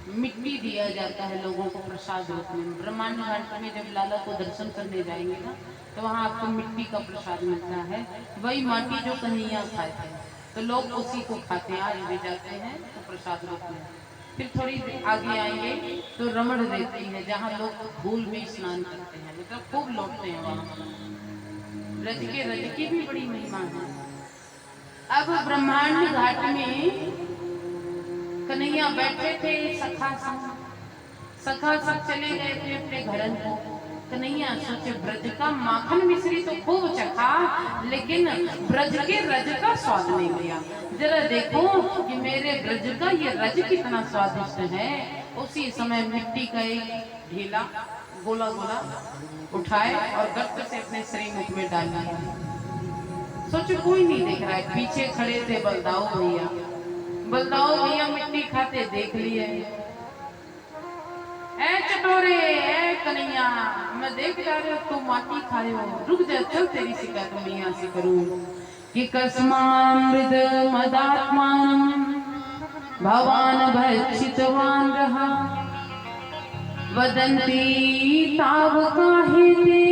मिट्टी दिया जाता है लोगों को प्रसाद रूप में। ब्रह्मांड घाट में जब लाला को दर्शन करने जाएंगे ना, तो वहाँ आपको मिट्टी का प्रसाद मिलता है, वही माटी जो कन्हैया खाए थे, तो लोग उसी को खाते हैं। आज भी जाते हैं तो प्रसाद रूप में। फिर थोड़ी आगे आएंगे तो रमण रहती है, जहाँ लोग धूल में स्नान करते हैं, मतलब खूब लौटते हैं वहाँ। रज की भी बड़ी महिमा है। अब ब्रह्मांड घाट में कन्हैया बैठे थे, सखा सब चले गए थे अपने घरन को। कन्हैया सोचे ब्रज का माखन मिश्री तो खूब चखा, लेकिन ब्रज के रज का स्वाद नहीं लिया। जरा देखो कि मेरे ब्रज का ये रज कितना स्वादिष्ट है। उसी समय मिट्टी का एक ढीला गोला गोला उठाए और गर्त से अपने श्रीमुख में डाल दिया। सोचो कोई नहीं देख रहा है। पीछे खड़े थे बलदाऊ भैया मिट्टी खाते देख लिए। ए चटोरे ए कन्हैया, मैं देख रहा हूँ तू माटी खायो, रुक जा, चल तेरी शिकायत मैं यहाँ से करूँ। कि कस्मामृत मदात्मान भवान भक्षितवान रहा, वदन्ति ताव काहेते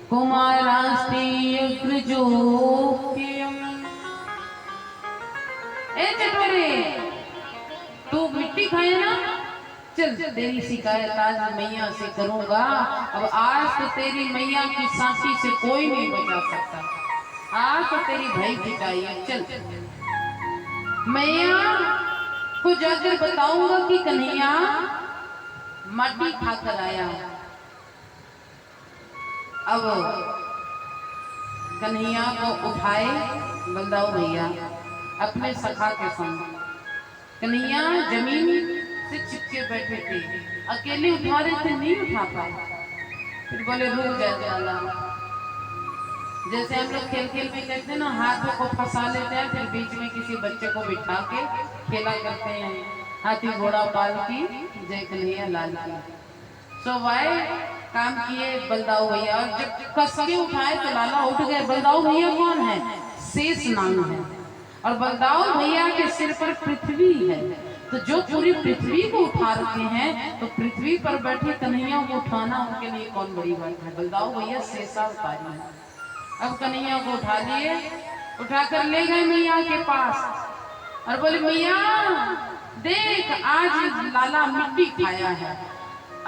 कुमारास्ते अग्रजोक्यम्। ए चटोरे, तू मिट्टी खाए ना, चल तेरी शिकायत आज मैया से करूंगा। अब आज तो तेरी मैया की सांसी से कोई नहीं बचा सकता, आज तो तेरी भाई पिटाई है। चल मैया को जाकर बताऊंगा कि कन्हैया माटी खाकर आया। अब कन्हैया को उठाए बलदाऊ भैया अपने सखा के संग। कन्हैया जमीन से चिपके बैठे थे, अकेले उठा रहे थे, नहीं उठा पाए। फिर बोले रुक जाए लाला। जैसे हम लोग खेल में करते हैं ना, हाथों को फंसा लेते हैं, फिर बीच में किसी बच्चे को बिठा के खेला करते हैं, हाथी घोड़ा पाल की जय कन्हैया लाल की। सो वाई काम किए बलदाऊ भैया, और जब कस के उठाए तो लाला उठ गए। बलदाऊ भैया कौन है? शेष नाम है, और बलदाऊ भैया के सिर पर पृथ्वी है। तो जो पूरी पृथ्वी को उठा रखे हैं, तो पृथ्वी पर बैठे कन्हैया को उठाना उनके लिए कौन बड़ी बात है। बलदाऊ भैया शेषावतारी है। अब कन्हैया को उठा लिए, उठाकर ले गए मैया के पास और बोले मैया देख आज लाला मिट्टी खाया है।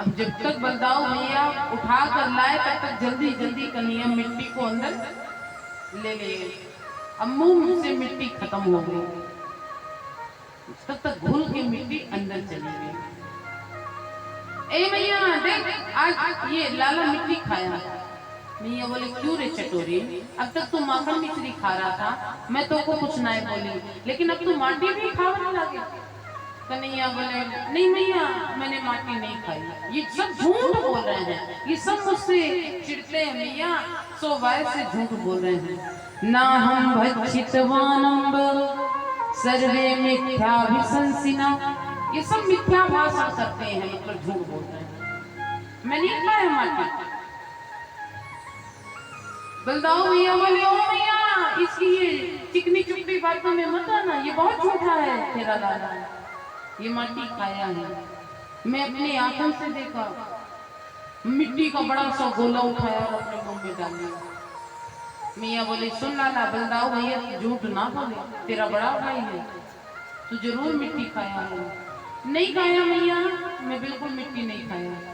अब जब तक बलदाऊ भैया उठा कर लाए तब तक जल्दी जल्दी कन्हैया मिट्टी को अंदर ले लिए। अब मुंह से मिट्टी खत्म हो गई, तब तक घुल के मिट्टी अंदर चली गई। ए मैया देख आज ये लाला मिट्टी खाया। मैया बोले क्यों रे चटोरी, अब तक तू माखन मिश्री खा रहा था, मैं तो को कुछ नहीं बोली, लेकिन अब तू माटी भी खाने लगे। कन्हैया बोले नहीं मैया मैंने माटी नहीं खाई, ये सब झूठ बोल रहे हैं, ये सब मुझसे चिढ़ते हैं मैया, सो वैसे झूठ बोल रहे हैं। ना हम भक्षितवानंब सर्वे मिथ्याभिशंसिना, ये सब मिथ्या भाषा करते हैं, मतलब झूठ बोल रहे हैं, मैं नहीं खाया माटी। बलदाऊ भैया बोले ओ मैया इसकी ये चिकनी चुपड़ी बातों में मत आना, ये बहुत झूठा है तेरा लाला, ये माटी खाया है, मैं अपनी आंखों से देखा, मिट्टी का बड़ा सा गोला उठाया और अपने मुंह में डाल दिया। मैया बोले सुन लाला बलदाऊ भैया झूठ ना बोले, तेरा बड़ा भाई है, तू जरूर मिट्टी खाया है। नहीं खाया मैया, मैं बिल्कुल मिट्टी नहीं खाया।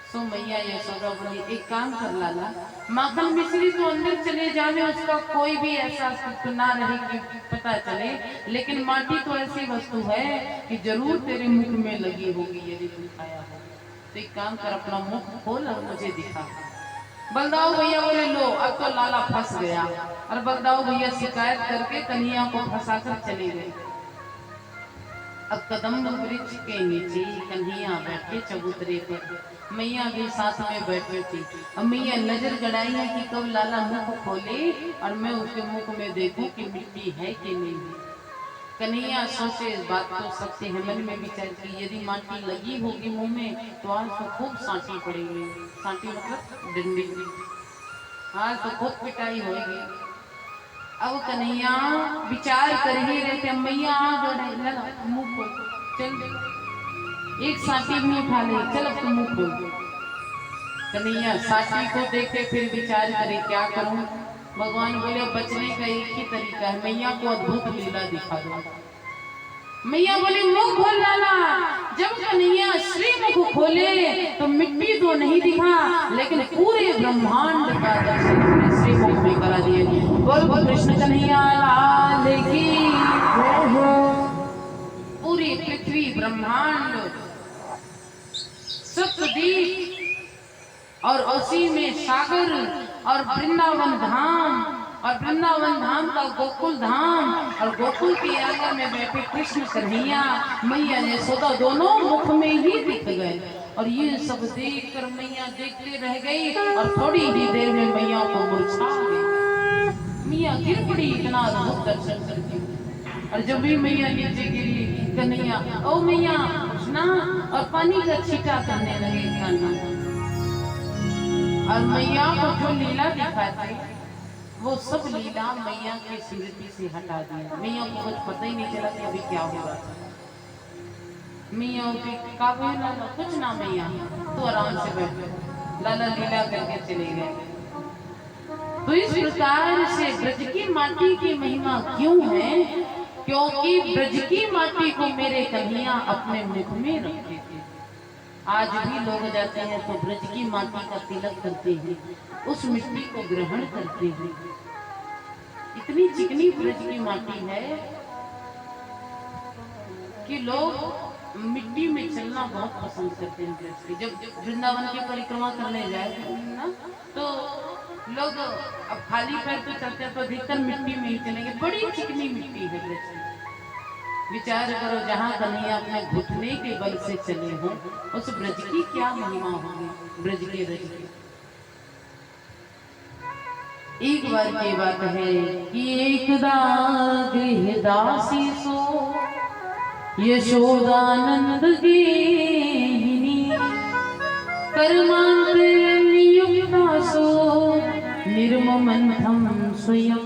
सो मैया यशोदा बोली एक काम कर लाला, माखन मिश्री तो अंदर चले जाने उसका कोई भी ऐसा अस्तित्व ना रहे कि पता चले, लेकिन माटी तो ऐसी वस्तु है कि जरूर तेरे मुख में लगी होगी यदि तू खाया हो, तो एक काम कर अपना मुख खोल और मुझे दिखा। बलदाऊ भैया बोले लो अब तो लाला फंस गया, और बलदाऊ भैया शिकायत करके कन्हैया को फंसाकर चले गए। अब कदम्ब वृक्ष के नीचे कन्हैया बैठे चबूतरे पर, मैया भी साथ में बैठी थी। अब मैया नजर गड़ाई है कि कब लाला मुख खोले और मैं उसके मुख में देखूं कि मिट्टी है कि नहीं। कन्हैया सोचे इस बात को सत्य है, मन में विचार की यदि माटी लगी होगी मुंह में तो आज तो खूब सांटी पड़ेगी, सांटी मतलब डंडी, आज तो खूब पिटाई होगी। अब कन्हैया विचार कर ही रहे थे, मैया आ गए मुंह को चल एक साथी भी उठा ले, चल अब तुम मुंह खोल। कन्हैया साथी को देखे फिर विचार करे क्या करूं। भगवान बोले बचने का एक ही तरीका है, मैया को अद्भुत लीला दिखा दो। मैया बोली मुंह खोल लाला। जब कन्हैया श्री मुख खोले तो मिट्टी तो नहीं दिखा, लेकिन पूरे ब्रह्मांड का दर्शन श्री मुख में करा दिए। बोल बोल कृष्ण कन्हैया लाल की, पूरी पृथ्वी ब्रह्मांड सप्तद्वीप और उसी में सागर और वृंदावन धाम, और वृंदावन धाम का गोकुल धाम, और गोकुल के आंगन में बैठे कृष्ण कन्हैया मैया यशोदा दोनों मुख में ही दिख गए। और ये सब देखकर मैया देखते रह गई और थोड़ी ही देर में मैया को मुरझा गई। मैया गिर पड़ी इतना अद्भुत दर्शन करके। और जब भी मैया नीचे गिरी कन्हैया ओ मैया ना, और पानी का छींटा करने लगे कान्हा। और मैया को जो लीला दिखाते वो सब लीला मैया की स्मृति से हटा दिया। मैया को कुछ पता ही नहीं चला कि अभी क्या हो रहा था। मैया की काबू लाला कुछ ना मैया तो आराम से बैठे, लाला लीला करके चले गए। तो इस प्रकार से ब्रज की माटी की महिमा क्यों है? क्योंकि ब्रज की माटी को मेरे कन्हैया अपने मुख में रखते थे। आज भी लोग जाते हैं तो ब्रज की माटी का तिलक करते हैं, उस मिट्टी को ग्रहण करते हैं। इतनी चिकनी ब्रज की माटी है कि लोग मिट्टी में चलना बहुत पसंद करते हैं। ब्रज की जब वृंदावन की परिक्रमा करने जाए ना तो लोग अब खाली पैर तो चलते हैं तो अधिकतर मिट्टी में ही चलेंगे। बड़ी चिकनी मिट्टी है ब्रज की। विचार करो जहाँ कन्हैया अपने घुटने के बल से चले हों उस ब्रज की क्या महिमा होगी। ब्रज के रज की एक बार की बात है कि एकदा गृहदासी सो यशोदानंद गेहिनी कर्मांत नियुक्ता सो निर्ममंथम स्वयं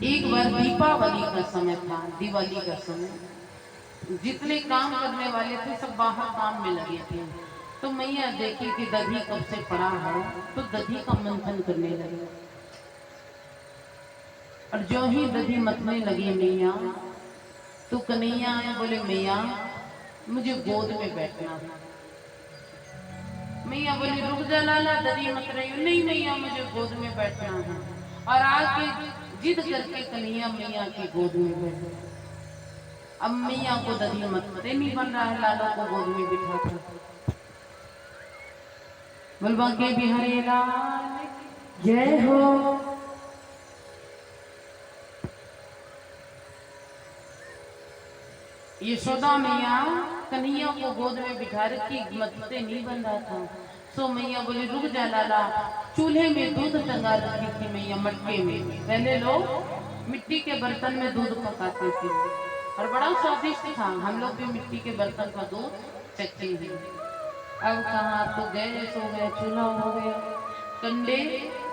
एक बार दीपावली का समय था, दिवाली का समय। जितने काम करने वाले थे सब बाहर काम में लगे थे। तो मैया देखी कि दधी कब से पड़ा है, तो दधी का मंथन करने लगी। और जो ही दधी मथने लगी मैया, तो कन्हैया ने बोले मैया मुझे गोद में बैठना है। मैया बोली रुक जा लाला, दधी मत रही हूँ। नहीं मैया मुझे गोद में बैठना है। और आके जिद करके कन्हैया मैया की गोद में बैठे। अब मैया को दधी मथते नहीं बन रहा है, लाला को गोद में बिठा कर। बोलबा के बिहारी लाल जय हो। यशोदा मैया कन्हैया को गोद में बिठा रखी, मथते नहीं बन रहा था। सो मैया बोली रुक जा लाला, चूल्हे में दूध टंगा रखी थी मैया मटके में। पहले लोग मिट्टी के बर्तन में दूध पकाते थे और बड़ा स्वादिष्ट था। हम लोग भी मिट्टी के बर्तन का दूध चखते हैं। अब कहाँ, तो गैस हो गया, चूल्हा हो गया, कंडे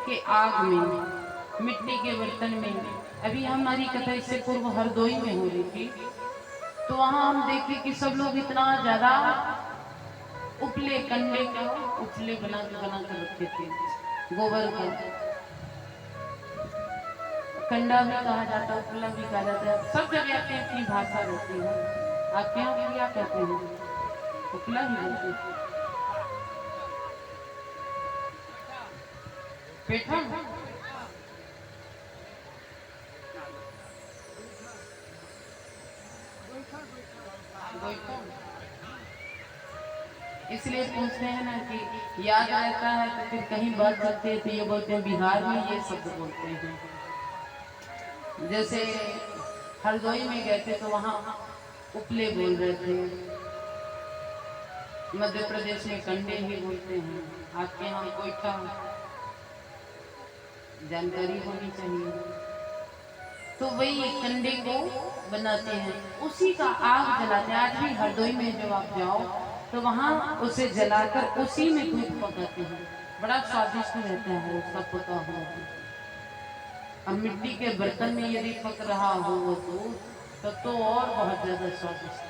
के आग में मिट्टी के बर्तन में। अभी हमारी कथा इससे पूर्व हरदोई में हो रही थी, तो वहां हम देखे कि सब लोग इतना ज्यादा उपले, कंडे का उपले बना कर रखते थे, गोबर का कंडा भी कहा जाता है, उपला भी कहा जाता है। सब जगह अपनी अपनी भाषा रहती है। आपके यहाँ क्या कहते हैं? उपला ही बोलते हैं। पेठा इसलिए पूछते हैं ना कि याद रहता है तो फिर कहीं बात करते हैं तो ये बोलते हैं बिहार में ये शब्द बोलते हैं। जैसे हरदोई में गए थे तो वहाँ उपले बोल रहे थे, मध्य प्रदेश में कंडे ही बोलते हैं। आपके यहाँ कोयठा, जानकारी होनी चाहिए। तो वही कंडे को बनाते हैं, उसी का आग जलाते हैं। आज भी हरदोई में जब आप जाओ तो वहाँ उसे जलाकर उसी में दूध पकाते हैं। बड़ा स्वादिष्ट रहता है उसका पका हुआ दूध। अब मिट्टी के बर्तन में यदि पक रहा हो वो दूध, तब तो और बहुत ज्यादा स्वादिष्ट।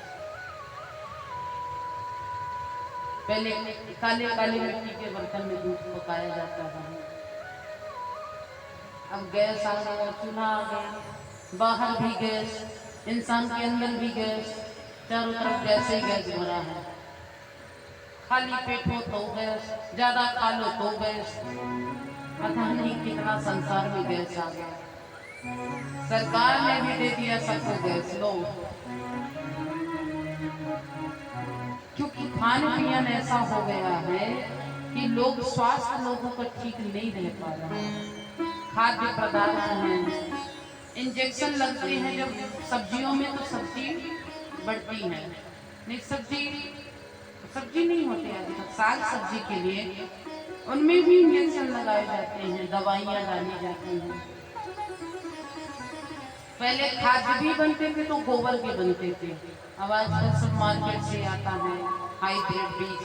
पहले काले काले मिट्टी के बर्तन में दूध पकाया जाता है। अब गैस आ गया, चूल्हा आ गया, बाहर भी गैस, इंसान के अंदर भी गैस, चारों तरफ गैस ही गैस भरा है। खाली पेट हो तो गैस, ज्यादा खा लो तो गैस, पता नहीं कितना संसार में गैस आ गया। सरकार ने भी दे दिया सबको गैस, लो। क्योंकि खान पियन ऐसा हो गया है कि लोग, स्वास्थ्य लोगों का ठीक नहीं रह पा रहा है। खाद्य पदार्थ हैं, इंजेक्शन लगते हैं जब सब्जियों में, तो सब्जी बढ़ती है नहीं, सब्जी नहीं होती है। साग सब्जी के लिए उनमें भी इंजेक्शन लगाए जाते हैं, दवाइयां डाली जाती हैं। पहले खाद्य भी बनते थे तो गोबर के बनते थे। अब आजकल सब मार्केट से आता है हाइब्रिड बीज,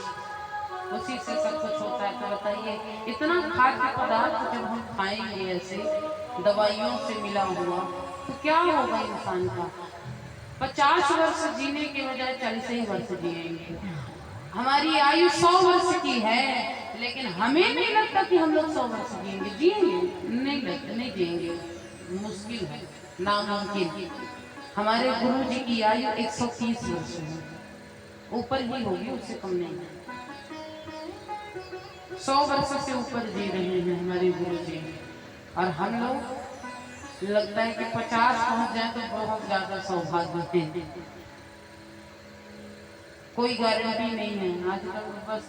उसी से सब कुछ होता है। तो बताइए, इतना खाद्य पदार्थ जब हम खाएंगे ऐसे दवाइयों से मिला हुआ, तो क्या होगा इंसान का? 50 वर्ष जीने के बजाय 40 ही वर्ष जिएंगे। हमारी आयु 100 वर्ष की है, लेकिन हमें नहीं लगता कि हम लोग 100 वर्ष जिएंगे। जिएंगे नहीं लगता, नहीं जिएंगे, मुश्किल है, नामुमकिन। हमारे गुरु जी की आयु 130 वर्ष है, ऊपर ही होगी, उससे कम नहीं है। 100 वर्ष से ऊपर जी रहे हैं हमारे गुरु जी, और हम लोग लगता है कि 50 पहुंच जाए तो बहुत ज्यादा सौभाग्य है। कोई गारंटी नहीं है। आजकल बस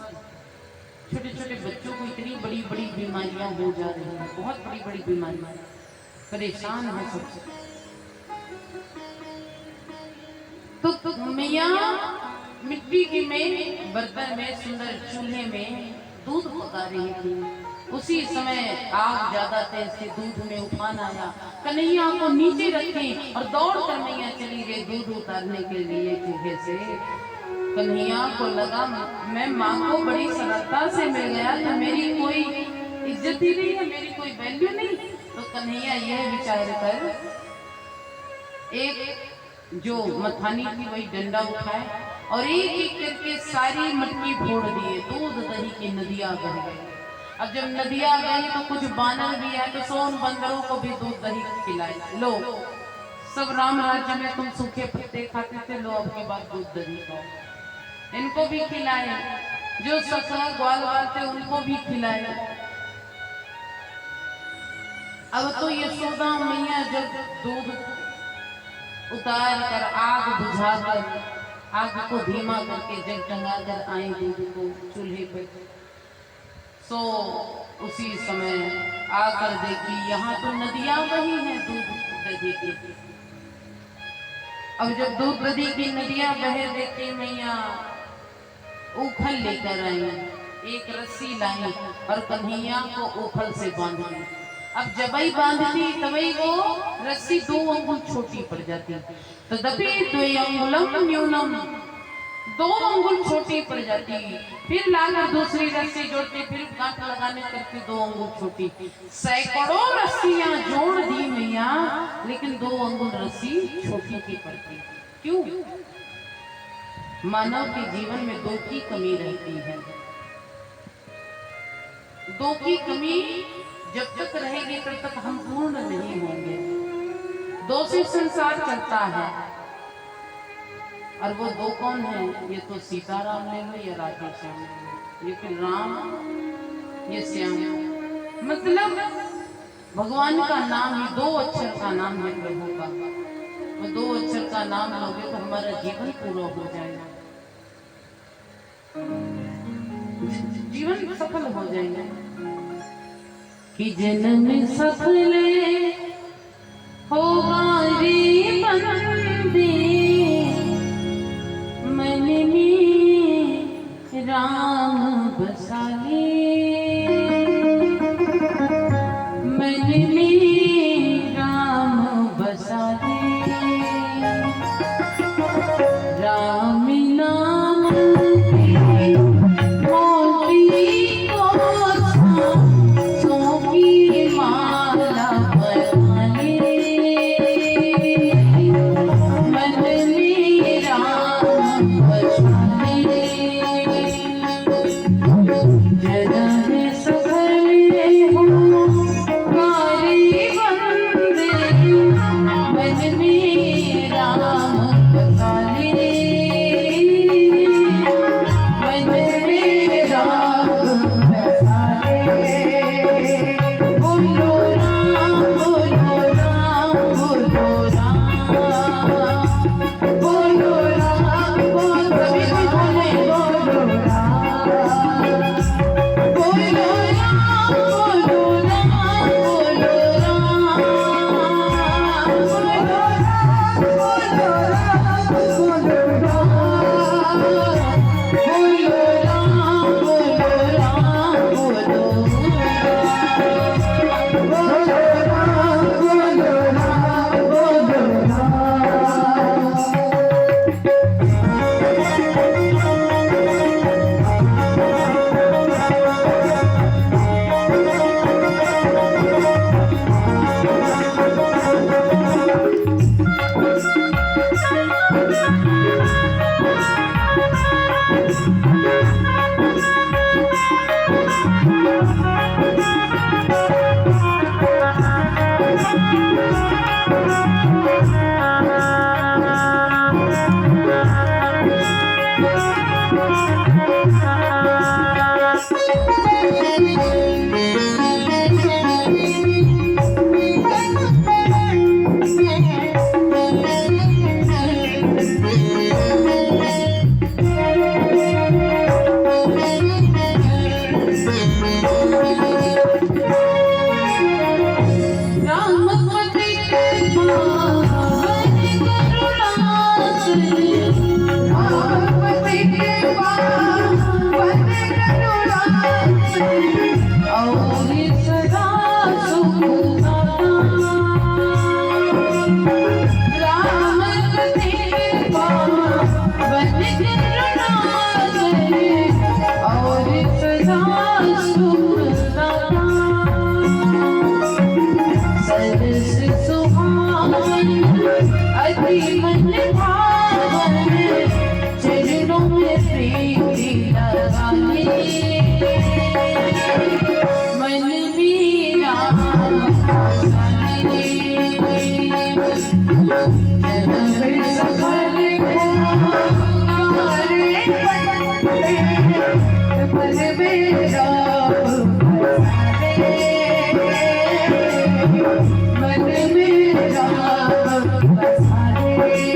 छोटे छोटे बच्चों को इतनी बड़ी बड़ी बीमारियां हो जा रही हैं, बहुत बड़ी बड़ी बीमारियां, परेशान है सब। तो मैया मिट्टी के में बर्तन में, सुंदर चूल्हे में दूध पका रही थी। उसी समय आग ज्यादा तेज से दूध में उफान आया। कन्हैया को नीचे रखी और दौड़ कर मैया चली गई दूध उतारने के लिए चूल्हे से। कन्हैया को लगा मैं माँ को बड़ी सरलता से मिल गया, तो मेरी कोई इज्जत ही नहीं है, मेरी कोई वैल्यू नहीं। तो कन्हैया यह विचार कर एक जो मथानी थी वही डंडा उठाए और एक एक करके सारी मटकी फोड़ दिए, दूध दही की नदियां बह गई। अब जब नदियां गई तो कुछ बानर भी है, तो सोन बंदरों को भी दूध दही खिलाए। लो, सब राम राज्य में तुम सूखे पत्ते खाते थे, लो अब के बाद दूध दही खाओ। इनको भी खिलाए, जो ससुर ग्वाल वाल थे उनको भी खिलाए। अब तो यशोदा मैया जब दूध उतार कर आग बुझाकर, आग को धीमा करके जग टंगा कर आए दूध को चूल्हे पर, सो उसी समय आकर देखी यहाँ तो नदियां बही हैं दूध दही की। अब जब दूध दही की नदियां बहे देखी मैया उखल लेकर आई, एक रस्सी लाई और कन्हैया को उखल से बांध दी। अब जबई बांधती तबई वो रस्सी 2 अंगुल छोटी पड़ जाती, तो दबी 2 अंगुलम न्यूनम, 2 अंगुल छोटी पड़ जाती। फिर लाकर दूसरी रस्सी जोड़ती, फिर गांठ लगाने करती 2 अंगुल छोटी। सैकड़ों रस्सियां जोड़ दी मैया, लेकिन 2 अंगुल रस्सी छोटी की पड़ती। क्यों? मानव के जीवन में 2 की कमी रहती है। 2 की कमी जब तक रहेगी तब तक हम पूर्ण नहीं होंगे। 2 से संसार चलता है, और वो 2 कौन है? ये तो सीताराम ले लो या राधे श्याम ले लो, ये फिर राम, ये श्याम। मतलब भगवान का नाम ही 2 अक्षर का नाम है प्रभु का। वो 2 अक्षर का नाम लोगे तो हमारा जीवन पूरा हो जाएगा, जीवन सफल हो जाएगा। कि जन्म सफल होगा रे बंदे, मन में राम बसा ले, मन में राम बसा ले, राम नाम मोती को सौंपी माला पर मन में राम बसा दे।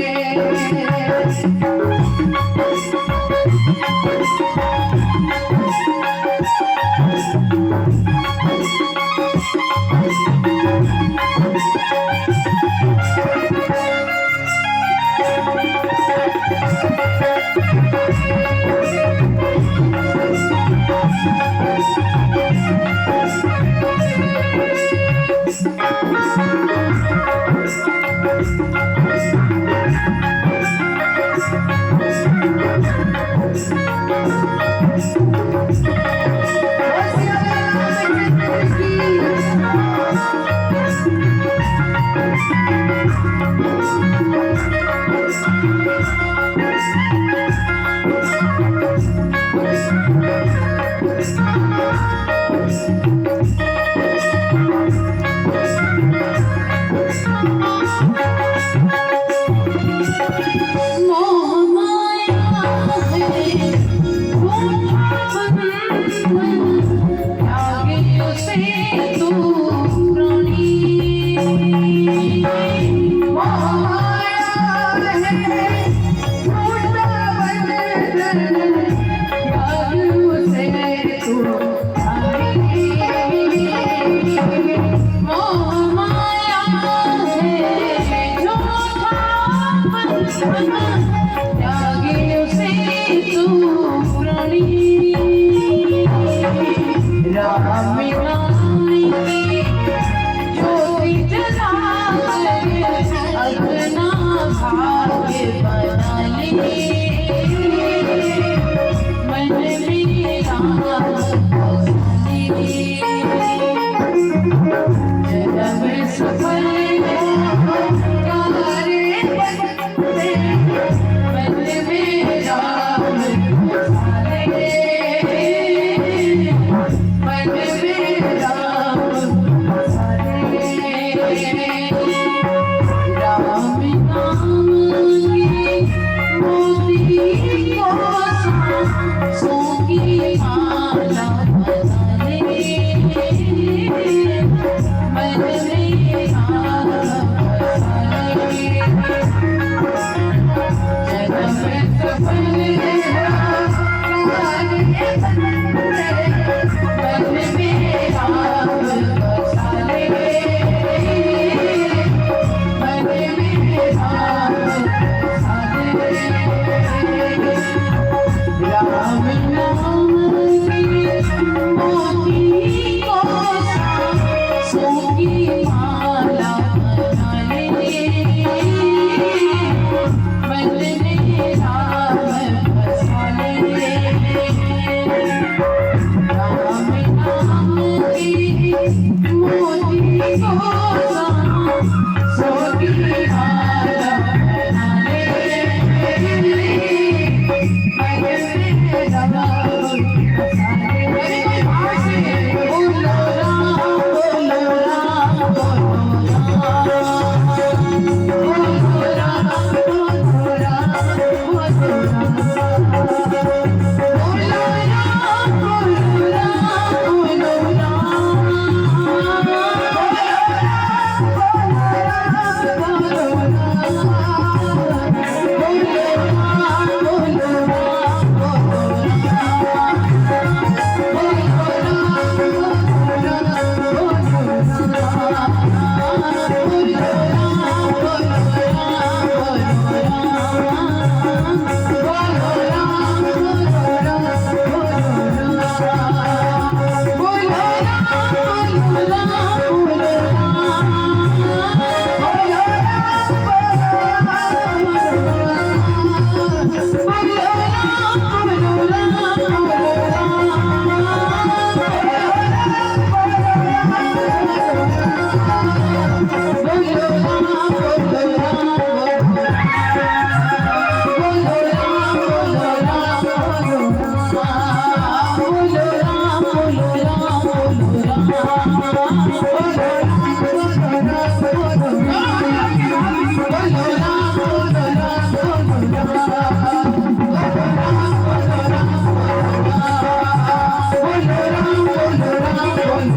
बोलो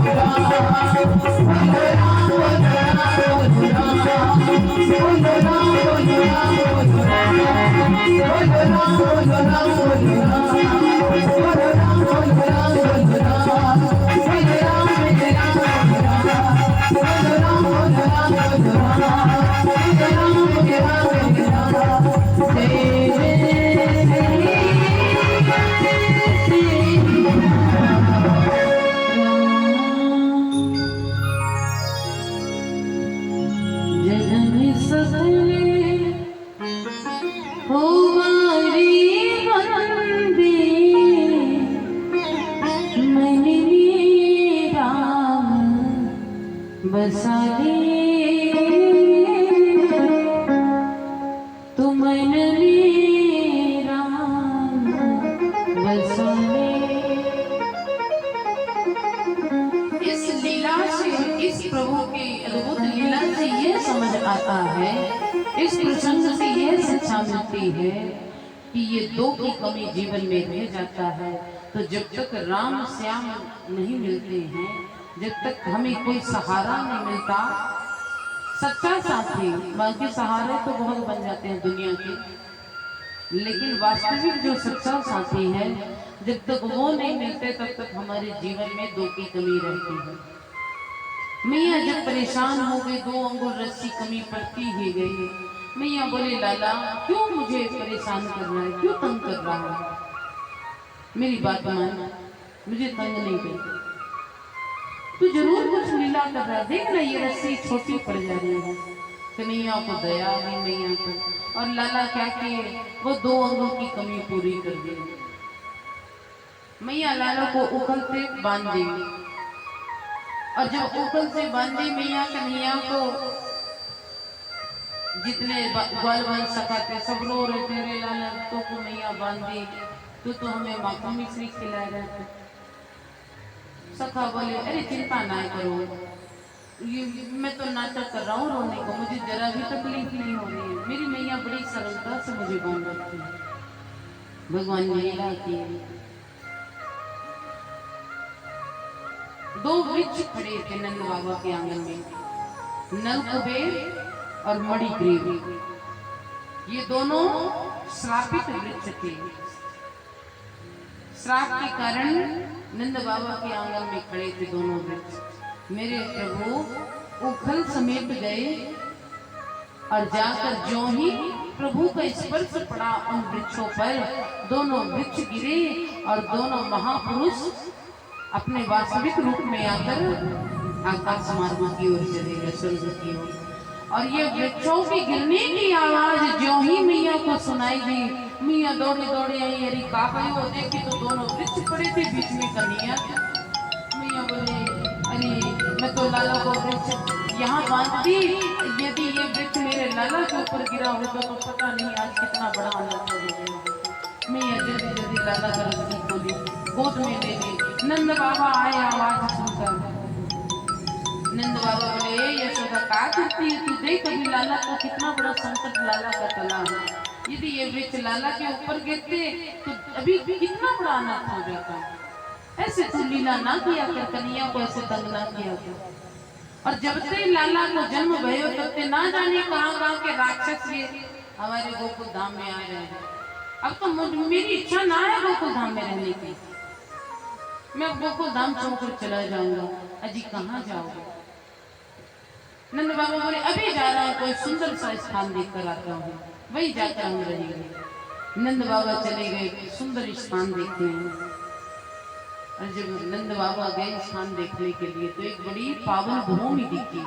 राम बसाले तुम मेरा बसाले। इस लीला से, इस प्रभु की अद्भुत लीला से ये समझ आता है, इस प्रसंग से ये शिक्षा मिलती है कि ये दो की कमी जीवन में रह जाता है। तो जब तक राम श्याम नहीं मिलते हैं, जब तक हमें कोई सहारा नहीं मिलता, सच्चा साथी, बाकी सहारे तो बहुत बन जाते हैं दुनिया के, लेकिन वास्तविक जो सच्चा साथी है, जब तक वो नहीं मिलते तब तक हमारे जीवन में दो की कमी रहती है। मैया जब परेशान हो गई, 2 अंगुल रस्सी कमी पड़ती ही गई। मैया बोले, लाला क्यों मुझे परेशान कर रहा है, क्यों तंग कर रहा है? मेरी बात मान, मुझे तंग नहीं कर, तू जरूर कुछ लीला कर रहा है, देख ना ये रस्सी छोटी पड़ जा रही है। कन्हैया को दया हुई मैया पर, और लाला क्या किए, वो 2 अंगों की कमी पूरी कर दी। मैया लाला को उखल से बांध दी, और जब उखल से बांधी मैया कन्हैया को, जितने ग्वाल बन सका थे सब रो रहे थे, रे लाला तो को मैया बांधी, तो हमें माखन मिश्री खिला रहे थे। सखा बोले, अरे चिंता ना करो, ये मैं तो नाटक कर रहा हूँ रोने को, मुझे जरा भी तकलीफ नहीं हो रही है, मेरी मैया बड़ी सरलता से मुझे बांध रखती है। भगवान ने लीला की। 2 वृक्ष खड़े थे नंद बाबा के आंगन में, नल कुबेर और मणिग्रीव। ये दोनों श्रापित वृक्ष थे। श्राप के कारण नंद बाबा के आंगन में खड़े थे दोनों वृक्ष। मेरे प्रभु उखल समेट गए, और जाकर जो ही प्रभु का स्पर्श पड़ा उन वृक्षों पर, दोनों वृक्ष गिरे और दोनों महापुरुष अपने वास्तविक रूप में आकर आकाश मार्ग की ओर चले गए, स्वर्ग की ओर। और ये वृक्षों की गिरने की आवाज जो ही मैया को सुनाई दी, मैया दौड़े दौड़े आई, अरे का भाई वो देखी तो दोनों वृक्ष पड़े थे, बीच में कन्हैया था। मैया बोले, अरे मैं तो लाला को वृक्ष यहाँ बांधती, यदि ये वृक्ष मेरे लाला के ऊपर गिरा होता तो पता नहीं आज कितना बड़ा अनर्थ हो गया। मैया जल्दी जल्दी लाला का रस्सी खोली, गोद में ले ली। नंद बाबा आए आवाज सुनकर। नंद बाबा बोले, यशोदा क्या करती है तू, देख अभी लाला को कितना बड़ा संकट लाला का टला है, यदि ये वृक्ष लाला के ऊपर गिरते तो अभी कितना बड़ा अनर्थ हो जाता। ऐसे तू लीला ना किया कर, कन्हैया को ऐसे तंग ना किया कर। और जब से लाला को जन्म भयो तब से ना जाने कहाँ के राक्षस ये हमारे गोकुल धाम में आ रहे हैं। अब तो मेरी इच्छा ना है गोकुल धाम में रहने की, मैं गोकुल धाम छोड़कर चला जाऊंगा। अजी कहाँ जाओगे? नंद बाबा बोले, अभी जा रहा हूँ, कोई सुंदर सा स्थान देखकर आता हूँ, वही जाकर हम रहेंगे। नंद बाबा चले गए, सुंदर स्थान देखते हैं। और जब नंद बाबा गए स्थान देखने के लिए तो एक बड़ी पावन भूमि दिखी,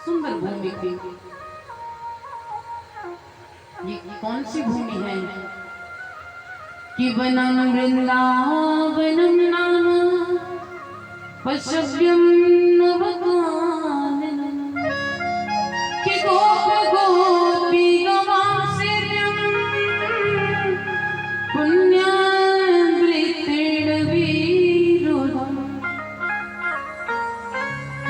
सुंदर भूमि थी। ये कौन सी भूमि है? कि वनम वृंदावनम नाम पश्यव्यम नवकाननम, कि गोप गोपी गवांसिर्यं पुण्याद्रितेण वीरुधम।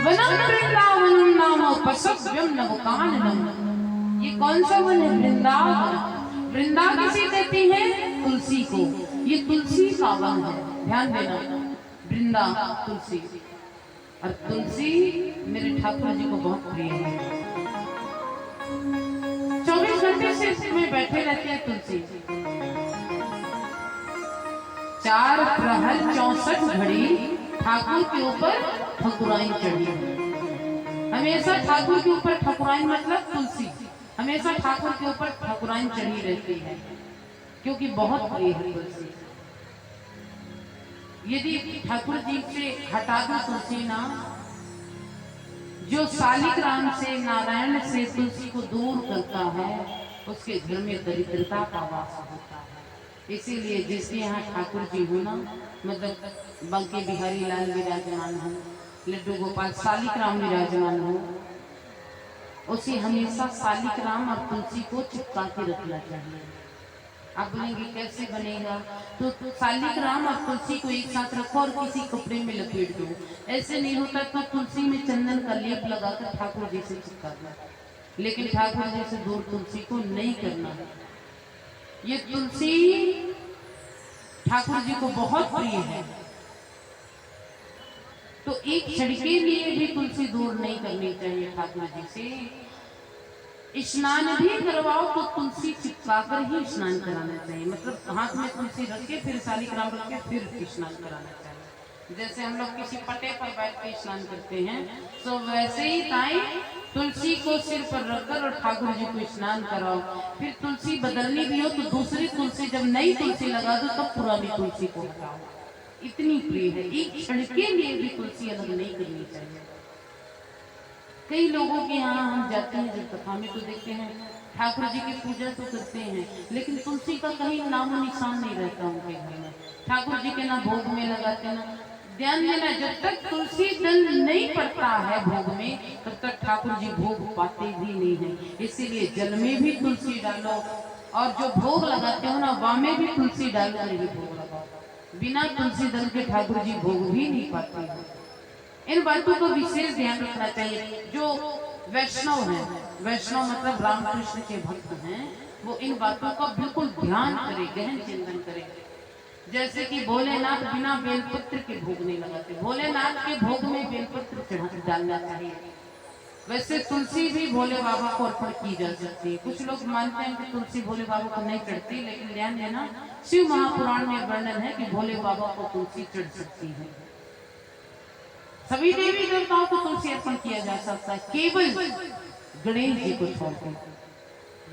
वनम वृंदावनम नाम पश्यव्यम नवकाननम। ये कौन सा वन है? वृंदावन। वृंदा किसे कहती है? तुलसी को। ये तुलसी का वन है, ध्यान देना, वृंदा तुलसी। और तुलसी मेरे ठाकुर जी को बहुत प्रिय है। 24 घंटे से इसमें बैठे रहते हैं तुलसी। 4 प्रहर 64 घड़ी ठाकुर के ऊपर ठकुराइन चढ़ी है। हमेशा ठाकुर के ऊपर ठकुराइन मतलब तुलसी हमेशा ठाकुर के ऊपर ठकुराइन चढ़ी रहती है, क्योंकि बहुत प्रिय है तुलसी। यदि ठाकुर जी से हटा दो तुलसी नाम, जो शालिग्राम से नारायण से तुलसी को दूर करता है, उसके घर में दरिद्रता का वास होता है। इसीलिए जिसके यहाँ ठाकुर जी हो ना, मतलब बंके बिहारी लाल विराजमान हो, लड्डू गोपाल शालिग्राम विराजमान हो, उसे हमेशा शालिग्राम और तुलसी को चिपका के रखना चाहिए। आप बोलेंगे कैसे बनेगा? तो शालिग्राम और तुलसी को एक साथ रखो और किसी कपड़े में लपेट दो। ऐसे नहीं होता तो तुलसी में चंदन का लेप लगाकर ठाकुर जी से चिपका दो, लेकिन ठाकुर जी से दूर तुलसी को नहीं करना है। ये तुलसी ठाकुर जी को बहुत प्रिय है, तो एक क्षण के लिए भी तुलसी दूर नहीं करनी चाहिए ठाकुर जी से। स्नान भी करवाओ तो तुलसी चिपका कर ही स्नान कराना चाहिए, मतलब हाथ में तुलसी रख के फिर शालिग्राम रख के फिर स्नान कराना चाहिए। जैसे हम लोग किसी पटे पर बैठ के स्नान करते हैं, तो वैसे ही ताई तुलसी को सिर पर रखकर और ठाकुर जी को स्नान कराओ। फिर तुलसी बदलनी भी हो तो दूसरी तुलसी, जब नई तुलसी लगा दो तब पुरानी तुलसी को हटाओ। इतनी प्रिय है, एक क्षण के लिए भी तुलसी अलग नहीं करनी चाहिए। कई लोगों के यहाँ हम जाते हैं जब कथा में तो देखते हैं ठाकुर जी की पूजा तो करते हैं, लेकिन तुलसी का कहीं नामो निशान नहीं रहता उनके घर में। ठाकुर जी के ना भोग में लगाते ना। ध्यान देना, जब तक तुलसी दल नहीं पड़ता है भोग में, तब तक ठाकुर जी भोग पाते भी नहीं है। इसीलिए जल में भी तुलसी डालो, और जो भोग लगाते हो ना वहाँ में भी तुलसी डालकर ही भोग लगाओ। बिना तुलसी दल के ठाकुर जी भोग भी नहीं पाते हैं। इन बातों को विशेष ध्यान रखना चाहिए। जो वैष्णव हैं, वैष्णव मतलब रामकृष्ण के भक्त हैं, वो इन बातों का बिल्कुल ध्यान करें, गहन चिंतन करें। जैसे कि भोलेनाथ बिना बेलपत्र के भोग नहीं लगाते, भोलेनाथ के भोग में बेलपत्र चढ़ा डालना चाहिए। वैसे तुलसी भी भोले बाबा को अर्पण की जा सकती है। कुछ लोग मानते हैं कि तुलसी भोले बाबा को नहीं चढ़ती, लेकिन ध्यान देना, शिव महापुराण में वर्णन है कि भोले बाबा को तुलसी चढ़ सकती है। सभी देवी देवताओं को तुलसी अर्पण किया जा सकता है, केवल गणेश जी को छोड़कर।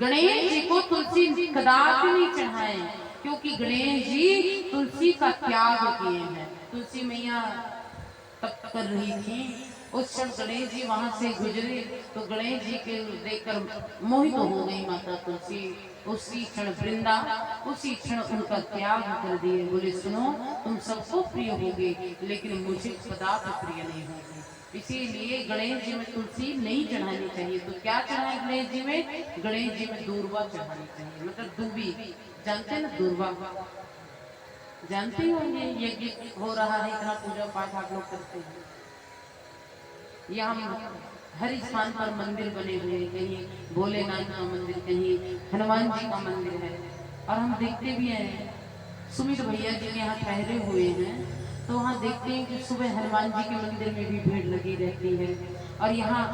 गणेश जी को तुलसी कदापि नहीं चढ़ाएं, क्योंकि गणेश जी तुलसी का त्याग किए हैं। तुलसी मैया तप कर रही थी, उस क्षण गणेश जी वहां से गुजरे तो गणेश जी के देखकर मोहित हो गई माता तुलसी। उसी क्षण वृंदा, उसी क्षण उनका त्याग कर दिए। बोले सुनो, तुम सबको प्रिय होगे, लेकिन मुझे कदापि प्रिय नहीं होगी। इसीलिए गणेश जी में तुलसी नहीं चढ़ानी चाहिए। तो क्या चढ़ाए गणेश जी में? गणेश जी में दूर्वा चढ़ानी चाहिए, मतलब दूबी। जानते हैं ना दूर्वा? जानते होंगे, यज्ञ हो रहा है, इतना पूजा पाठ आप लोग करते हैं। यहाँ हर स्थान पर मंदिर बने हुए हैं, कहीं भोलेनाथ का मंदिर, कहीं हनुमान जी का मंदिर है। और हम देखते भी हैं, सुमित भैया जी के यहाँ ठहरे हुए हैं, तो वहाँ देखते हैं कि सुबह हनुमान जी के मंदिर में भी भीड़ लगी रहती है। और यहाँ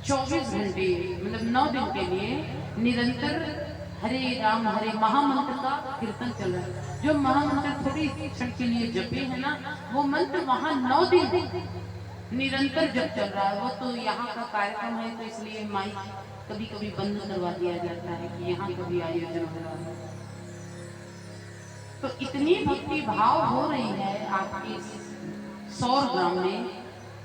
24 घंटे मतलब 9 दिन के लिए निरंतर हरे राम हरे महामंत्र का कीर्तन चल रहा है। जो महामंत्र थोड़ी क्षण के लिए जपे है ना, वो मंत्र वहाँ 9 दिन निरंतर जब चल रहा है। वो तो यहाँ का कार्यक्रम है, तो इसलिए माइक कभी कभी बंद करवा दिया जाता है कि यहाँ कभी आयोजन हो रहा है। तो इतनी भक्ति भाव हो रही है आपकी सौर ग्राम में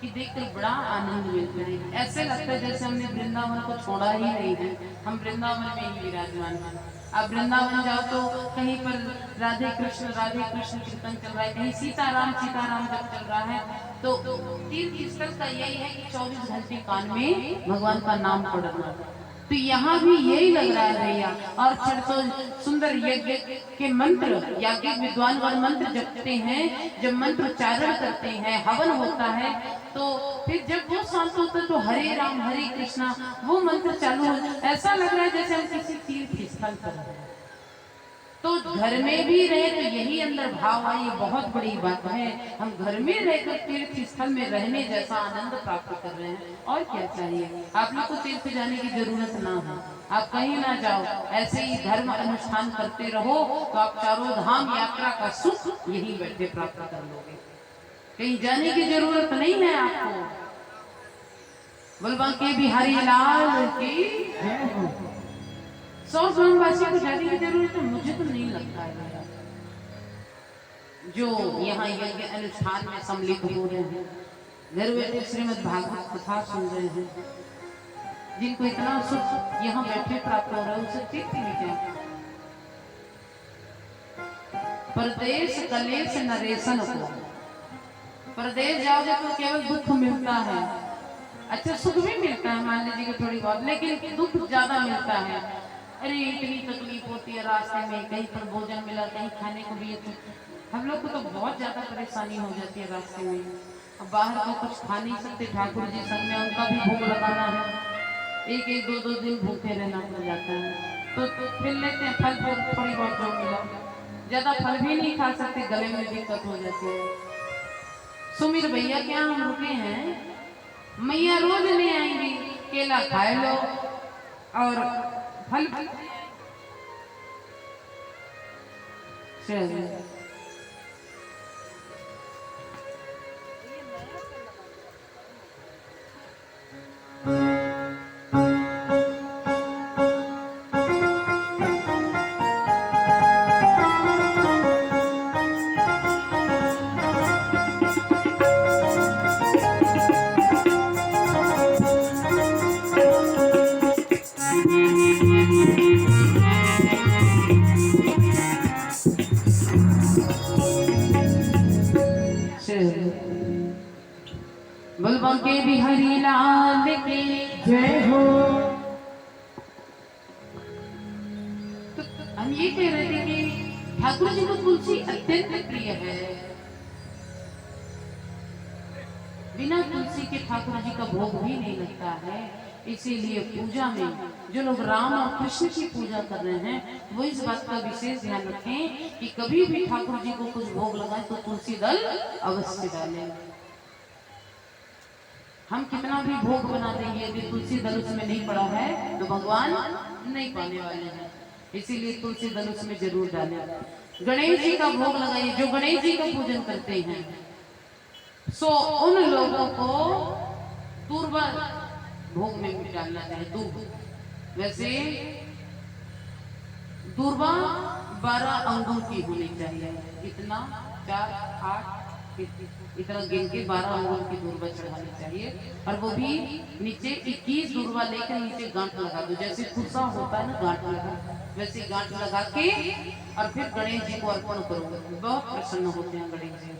कि देखकर बड़ा आनंद मिलता है। ऐसे लगता है जैसे हमने वृंदावन को छोड़ा ही नहीं है, हम वृंदावन में ही विराजमान हैं। अब वृंदावन जाओ तो कहीं पर राधे कृष्ण कीर्तन चल रहा है, कहीं सीताराम जब चल रहा है। तो तीर्थ स्थल का यही है कि 24 घंटे कान में भगवान का नाम पढ़ना। तो यहाँ भी यही लग रहा है भैया। और फिर तो सुंदर यज्ञ के मंत्र, याज्ञिक विद्वान और मंत्र जपते हैं, जब मंत्र उच्चारण करते हैं, हवन होता है, तो फिर जब वो शांत होता है तो हरे राम हरे कृष्णा वो मंत्र चालू हो। ऐसा लग रहा है जैसे हम किसी तीर्थ स्थल पर हैं। तो घर में भी रहे तो यही अंदर भाव आए, ये बहुत बड़ी बात है। हम घर में रहकर तीर्थ स्थल में रहने जैसा आनंद प्राप्त कर रहे हैं, और क्या चाहिए। आप लोग को तीर्थ जाने की जरूरत ना है, आप कहीं ना जाओ, ऐसे ही धर्म अनुष्ठान करते रहो तो आप चारों धाम यात्रा का सुख यही बैठे प्राप्त कर लोगे। कहीं जाने की जरूरत नहीं है आपको। बलबांके बिहारी लाल की जय हो। 100 ग्रामवासी को जाने की जरूरत है, मुझे तो नहीं लगता है यार। जो यहाँ यज्ञ अनुष्ठान में सम्मिलित हो रहे हैं, घर बैठे श्रीमद् भागवत कथा सुन रहे हैं, जिनको इतना सुख यहाँ बैठे प्राप्त हो रहा है, उसे तीर्थ में क्या। परदेश कलेश नरेशन को, परदेश जाओगे तो केवल दुख मिलता है। अच्छा सुख भी मिलता है मान लीजिए थोड़ी बहुत, लेकिन दुख ज्यादा मिलता है। अरे इतनी तकलीफ होती है रास्ते में, कहीं पर भोजन मिला, कहीं खाने को भी। हम लोग को तो बहुत ज्यादा परेशानी हो जाती है रास्ते में। अब बाहर तो कुछ खा नहीं सकते, ठाकुर जी संग में उनका भी भोग लगाना है, एक एक दो दो दिन भूखे रहना पड़ जाता है। तो फिर लेते हैं फल फूल थोड़ी बहुत जो मिला, ज्यादा फल भी नहीं खा सकते, गले में दिक्कत हो जाती है। सुमीर भैया के यहाँ हम रुके हैं, मैया रोज ले आएंगी, केला खाए लो और फल चलिए। बलबांके बिहारी लाल की जय हो। तो हम ये कह रहे थे कि ठाकुर जी को तुलसी अत्यंत प्रिय है। बिना तुलसी के ठाकुर जी का भोग भी नहीं लगता है। इसीलिए पूजा में जो लोग राम और कृष्ण की पूजा कर रहे हैं, वो इस बात का विशेष ध्यान रखें कि कभी भी ठाकुर जी को कुछ भोग लगाए तो तुलसी दल अवश्य डालें। हम कितना भी भोग बना देंगे, यदि तुलसी दल उसमें नहीं पड़ा है तो भगवान नहीं पाने वाले हैं। इसीलिए तुलसी दल उसमें जरूर डालें। गणेश जी का भोग लगाइए, जो गणेश जी का पूजन करते हैं सो उन लोगों को दूर्वा भोग में डालना चाहिए। दूब वैसे दूर्वा 12 अंगुल की होनी चाहिए, इतना 4 8 इतना गिन के 12 अंगुल की दूर्वा चढ़ानी चाहिए। और वो भी नीचे 21 दूर्वा लेकर नीचे गांठ लगा दो, जैसे कुर्सा होता है ना गांठ लगा, वैसे गांठ लगा के और फिर गणेश जी को अर्पण करो। बहुत प्रसन्न होते हैं गणेश जी।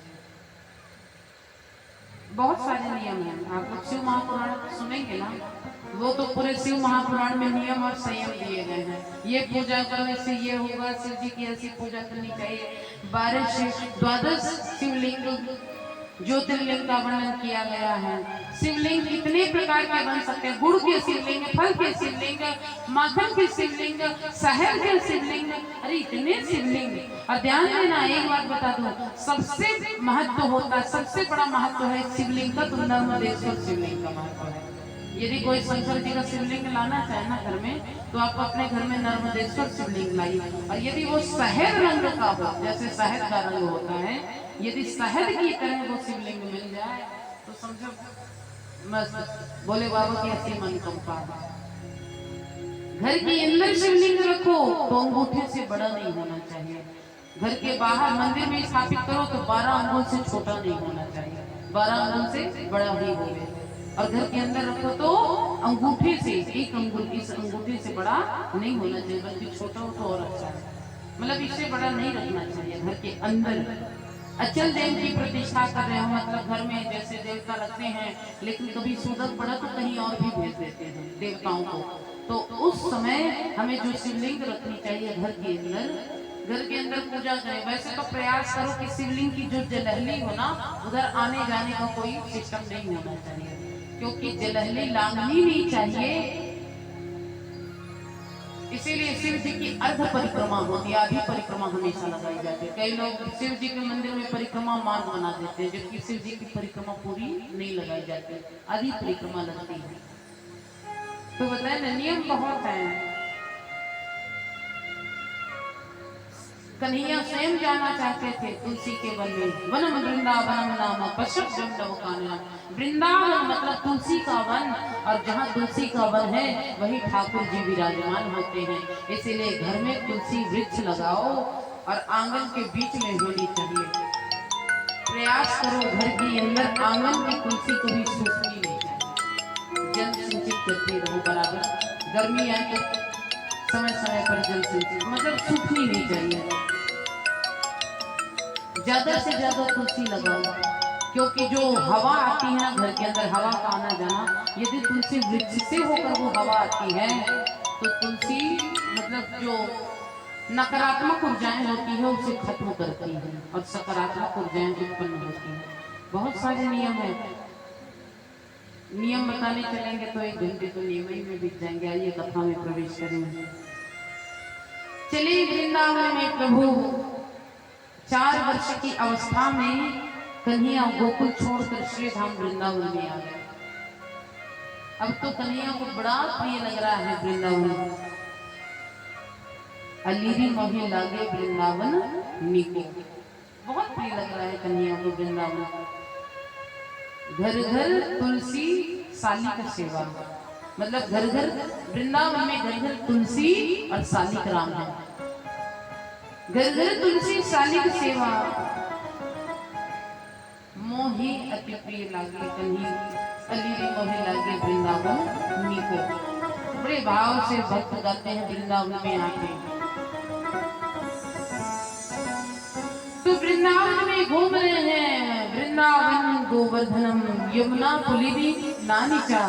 बहुत सारे नियम हैं, आप लोग शिव महापुराण सुनेंगे ना, वो तो पूरे शिव महापुराण में नियम और संयम दिए गए हैं। ये पूजा करने से ये होगा, शिव जी की ऐसी पूजा करनी चाहिए। 12 शिवलिंग ज्योतिर्लिंग का वर्णन किया गया है। शिवलिंग कितने प्रकार के बन सकते हैं, गुड़ के शिवलिंग, फल के शिवलिंग, माखन के शिवलिंग, शहद के शिवलिंग, अरे इतने शिवलिंग। और ध्यान देना, एक बात बता दूं, सबसे महत्व होता है, सबसे बड़ा महत्व है शिवलिंग का, तो नर्मदेश्वर शिवलिंग का महत्व है। यदि कोई शंकर जी का शिवलिंग लाना चाहे ना घर में, तो आप अपने घर में नर्मदेश्वर शिवलिंग लाइए। और यदि वो शहद रंग का हो, जैसे शहद का रंग होता है, यदि शहद की तरह वो शिवलिंग मिल जाए तो समझो मस्त बोले बाबा की ऐसी मनोकामना है। घर के अंदर शिवलिंग रखो तो अंगूठे से बड़ा नहीं होना चाहिए। घर के बाहर मंदिर में स्थापित करो तो 12 अंगुल से छोटा नहीं होना चाहिए, 12 अंगुल से बड़ा ही होवे। और घर के अंदर रखो तो अंगूठे से, एक अंगुल, इस अंगूठे से बड़ा नहीं होना चाहिए, बल्कि छोटा हो तो और अच्छा है। मतलब इससे बड़ा नहीं रखना चाहिए घर के अंदर। अचल देव की प्रतिष्ठा कर रहे हो, मतलब घर में जैसे देवता रखते हैं, लेकिन कभी सूरत पड़ा तो कहीं और भी भेज देते हैं देवताओं को, तो उस समय हमें जो शिवलिंग रखनी चाहिए घर के अंदर, घर के अंदर पूजा करें। वैसे तो प्रयास करो कि शिवलिंग की जो जलहली हो ना, उधर आने जाने का कोई सिस्टम नहीं होना चाहिए, क्योंकि जलहली लांगनी नहीं चाहिए। इसीलिए शिव जी की अर्ध परिक्रमा होती है, आधी परिक्रमा हमेशा लगाई जाती है। कई लोग शिव जी के मंदिर में परिक्रमा मार्ग बना देते हैं, जबकि शिव जी की परिक्रमा पूरी नहीं लगाई जाती, आधी परिक्रमा लगती है। तो बताए ना, नियम बहुत है। कन्हैया स्वयं जाना चाहते थे तुलसी के वन में। वनम वृंदावनम नाम पश्यत जम्बवकाननम। वृंदावन मतलब तुलसी का वन, और जहाँ तुलसी का वन है वही ठाकुर जी विराजमान होते हैं। इसीलिए घर में तुलसी वृक्ष लगाओ और आंगन के बीच में होनी चाहिए। प्रयास करो घर के अंदर आंगन की तुलसी कभी सूखनी नहीं चाहिए, जल सिंचित करते रहो बराबर। गर्मी आए तो समय समय पर जल सिंचित, मतलब सूखनी नहीं चाहिए। ज्यादा से ज्यादा तुलसी लगाओ, क्योंकि जो हवा आती है ना घर के अंदर, हवा का आना जाना, यदि तुलसी वृक्ष से होकर वो हवा आती है तो तुलसी मतलब जो नकारात्मक ऊर्जाएं होती है उसे खत्म करती है और सकारात्मक ऊर्जाएं उत्पन्न होती है। बहुत सारे नियम है, नियम बताने चलेंगे तो 1 घंटे तो नियम ही में बीत जाएंगे। आइए कथा में प्रवेश करेंगे। चलिए, वृंदावन में प्रभु 4 वर्ष की अवस्था में कन्हैया गोकुल छोड़कर श्री धाम वृंदावन में आ गए। अब तो कन्हैया को बड़ा प्रिय लग रहा है वृंदावन। अलीरी मोहे लागे वृंदावन नीको, बहुत प्रिय लग रहा है कन्हैया को वृंदावन। घर घर तुलसी साली का सेवा, मतलब घर घर वृंदावन में घर घर तुलसी और सालिक राम है। घर घर तुलसी सालिक सेवा मोहि अति प्रिय लागे कन्हैया अलीरी मोहे लागे वृंदावन नीको। बड़े भाव से भक्त गाते हैं वृंदावन में आके। तो वृंदावन में घूम रहे हैं, वृंदावन गोवर्धनम यमुना पुलिनी नानीचा।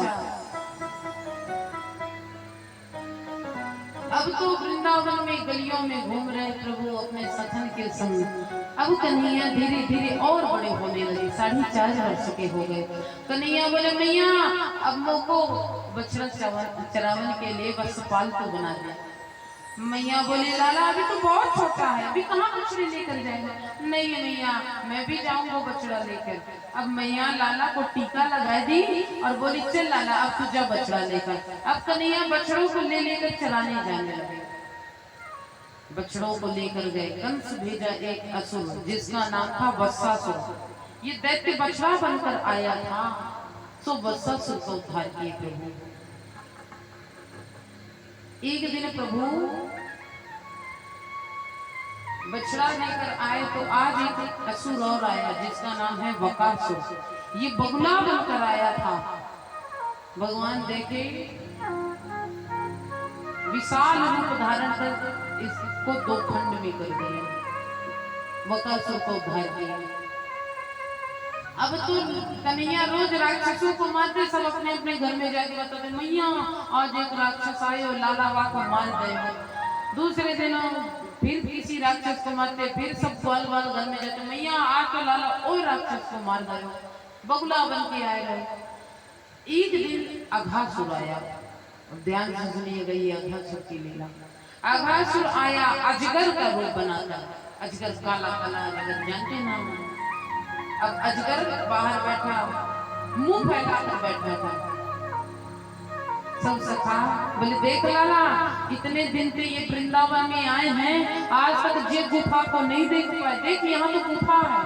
अब तो वृंदावन में गलियों में घूम रहे प्रभु अपने सखन के संग। अब कन्हैया धीरे धीरे और बड़े होने लगे, 4.5 वर्ष के हो गए। कन्हैया बोले, मैया अब मोको बछड़ा चरावन के लिए बस पालतू बना दिया। मैया बोले, लाला अभी तो बहुत छोटा है, अभी कहाँ बछड़े लेकर जाएगा। नहीं मैया, मैं भी जाऊंगा बछड़ा लेकर। अब मैया लाला को टीका लगा दी और बोली, चल लाला अब तू जा बछड़ा लेकर। अब कन्हैया बछड़ों को ले लेकर चराने जाने लगे। बछड़ों को लेकर गए। कंस भेजा एक असुर जिसका नाम था वत्सासुर। ये दैत्य बछड़ा बनकर आया था, तो वत्सासुर को उद्धार किए प्रभु। एक दिन प्रभु बछड़ा लेकर आए तो आज एक असुर और आया जिसका नाम है बकासुर। ये बगुला बनकर आया था। भगवान देखे विशाल रूप धारण कर इसको 2 खंड में कर दिया, बकासुर को उद्धार किया। अब तो कन्हैया रोज राक्षसों को मारते, सब अपने अपने घर में जाके बताते, मैया आज एक राक्षस आए और लालावा को मार गए। दूसरे दिन फिर किसी राक्षस को मारते, फिर सब ग्वाल वाल घर में जाते, मैया आज तो लाला और राक्षस को मार गए, बगुला बन के आए गए। एक दिन अघासुर आया, ध्यान से सुनिएगा ये अघासुर की लीला। अघासुर आया अजगर का रूप बनाकर, अजगर काला काला अजगर जानते ना। अब अजगर बाहर बैठा, मुंह फैलाकर बैठा था। सब सखा बोले, देख लाला इतने दिन से ये वृंदावन में आए हैं, आज तक जे गुफा को नहीं देख पाए, देख यहाँ तो गुफा है।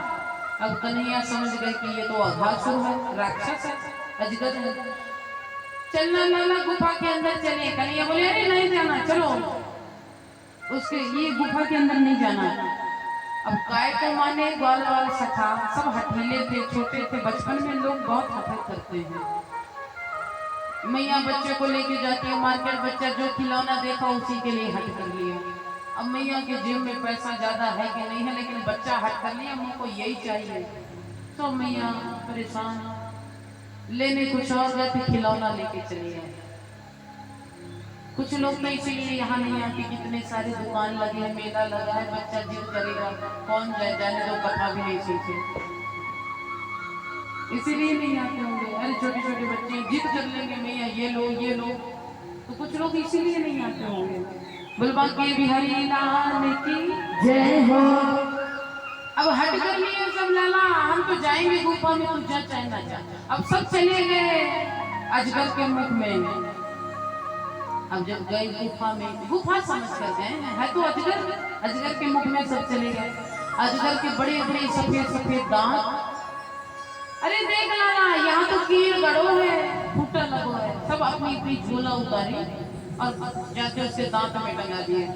अब कन्हैया समझ गए कि ये तो अघासुर है, राक्षस है, अजगर है। चलना लाला गुफा के अंदर चले। कन्हैया बोले, अरे नहीं जाना, चलो उसके ये गुफा के अंदर नहीं जाना। अब काय को माने ग्वाल वाल सखा सब हठीले थे, छोटे थे, बचपन में लोग बहुत हठक करते हैं। मैया बच्चे को लेके जाती है मार्केट, बच्चा जो खिलौना देखा उसी के लिए हट कर लिया। अब मैया के जेब में पैसा ज्यादा है कि नहीं है, लेकिन बच्चा हट कर लिया, मुझको यही चाहिए। तो मैया परेशान, लेने कुछ और गए थे, खिलौना लेके चली आई। कुछ लोग तो इसीलिए यहाँ नहीं आते, कितने सारे दुकान लगे हैं, मेला लगा है, बच्चा जिद करेगा, कौन जाए, जाने दो, कथा भी नहीं सीखे, इसीलिए नहीं आते होंगे। अरे छोटे छोटे बच्चे जिद कर लेंगे, मैया ये लो ये लो, तो कुछ लोग इसीलिए नहीं आते होंगे। बुलबा के बिहारी लाल की जय हो। अब हट कर लिए सब लाला, हम तो जाएंगे गुफा में, तू जा चाहे ना जा। अब सब चले गए अजगर के मुख में। अब जब गए गुफा में, गुफा समझ कर गए है तो अजगर, अजगर के मुख में सब चले गए। अजगर के बड़े बड़े सफेद सफेद दांत। अरे देख लाला, यहाँ तो कीड़ गड़ो है, फूटा लगो है। सब अपनी अपनी झोला उतारी और जाके उसके दांत में टंगा दिए।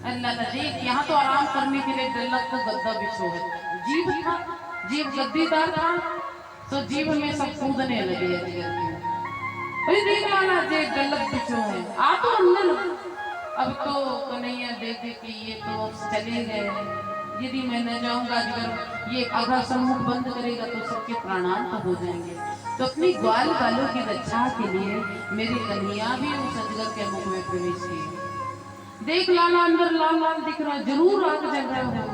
अरे लाला देख, यहाँ तो आराम करने के लिए डल्लक को गद्दा बिछो है। जीभ था, जीभ गद्दीदार था, तो जीभ में सब कूदने लगे अजगर के। अरे देख लाला, देख डल्लक बिछो है, आ तो अंदर। अब तो कन्हैया देखे कि ये तो चले गए, यदि मैं न जाऊंगा अजगर ये अगर सम्मुख बंद करेगा तो सबके प्राणांत तो हो जाएंगे। तो अपनी ग्वाल बालों की रक्षा के लिए मेरी कन्हैया भी उस अजगर के मुख में प्रवेश किए। देख लाला, अंदर लाल लाल दिख रहा है, जरूर आग जल रहे हो।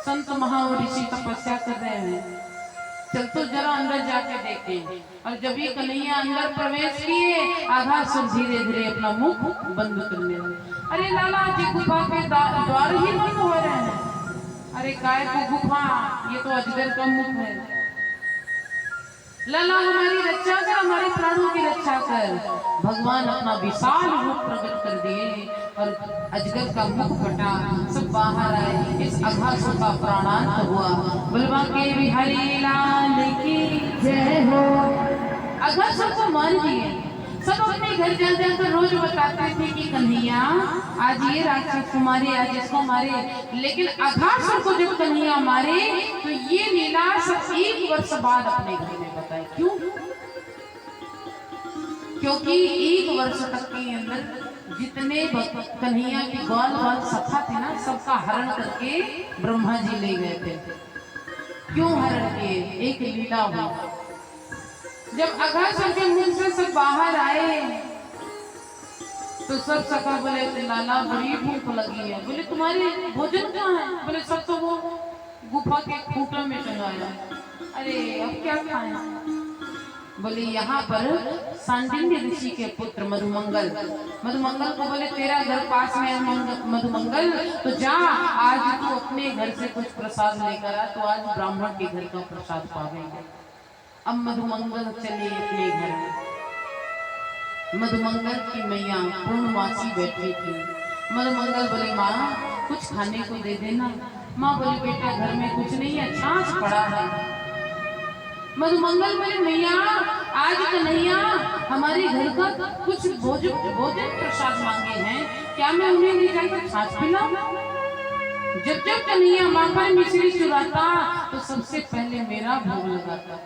संत महाऋषि तपस्या कर रहे हैं, चल तो जरा अंदर जाके देखें। और जब ये कन्हैया अंदर प्रवेश किए, आघासुर धीरे धीरे अपना मुख बंद करने लगे। अरे लाला जी, गुफा के द्वार ही बंद हो रहे हैं। अरे काय को गुफा, ये तो अजगर का मुख है। लाला हमारी रक्षा कर, हमारे प्राणों की रक्षा कर। भगवान अपना विशाल रूप प्रकट कर दिए और अजगर का मुख फटा, सब बाहर आए। इस अघासुर का प्राणांत हुआ। बुलबा के बिहारी लाल की जय हो। अघासुर को मार दिए। सब अपने घर जा जाकर रोज बताते थे कि कन्हैया आज ये राक्षस को मारे, आज इसको मारे। लेकिन अघासुर को जब कन्हैया मारे तो ये लीला सब 1 वर्ष बाद अपने घर में बताई। क्यों? क्योंकि 1 वर्ष तक के अंदर जितने कन्हैया के ग्वाल बाल सखा थे ना, सबका हरण करके ब्रह्मा जी ले गए थे। क्यों हरण किए? एक लीला हुई। जब अघासुर के मुंह से सब बाहर आए तो सब सखा बोले लाला बड़ी भूख लगी है। बोले तुम्हारे भोजन कहाँ है? बोले सब तो वो गुफा के खूंटे में टंगाया। अरे अब क्या खाएं? बोले यहाँ पर सांडिल्य ऋषि के पुत्र मधुमंगल, मधुमंगल को बोले तेरा घर पास में है मधुमंगल, तो जा आज तू अपने घर से कुछ प्रसाद लेकर आ, तो आज ब्राह्मण के घर का प्रसाद पावेगा। अब मधुमंगल चले अपने घर। मधुमंगल की मैया पूर्णमासी बैठी थी। मधुमंगल बोले माँ कुछ खाने को दे देना। माँ बोली बेटा घर में कुछ नहीं है, छाछ पड़ा है। मधुमंगल बोले मैया आज कन्हैया हमारे घर का कुछ भोजन प्रसाद मांगे हैं, क्या मैं उन्हें ले जाकर छाछ पिलाऊं? जब जब कन्हैया माखन मिश्री चुराता तो सबसे पहले मेरा भोग लगाता,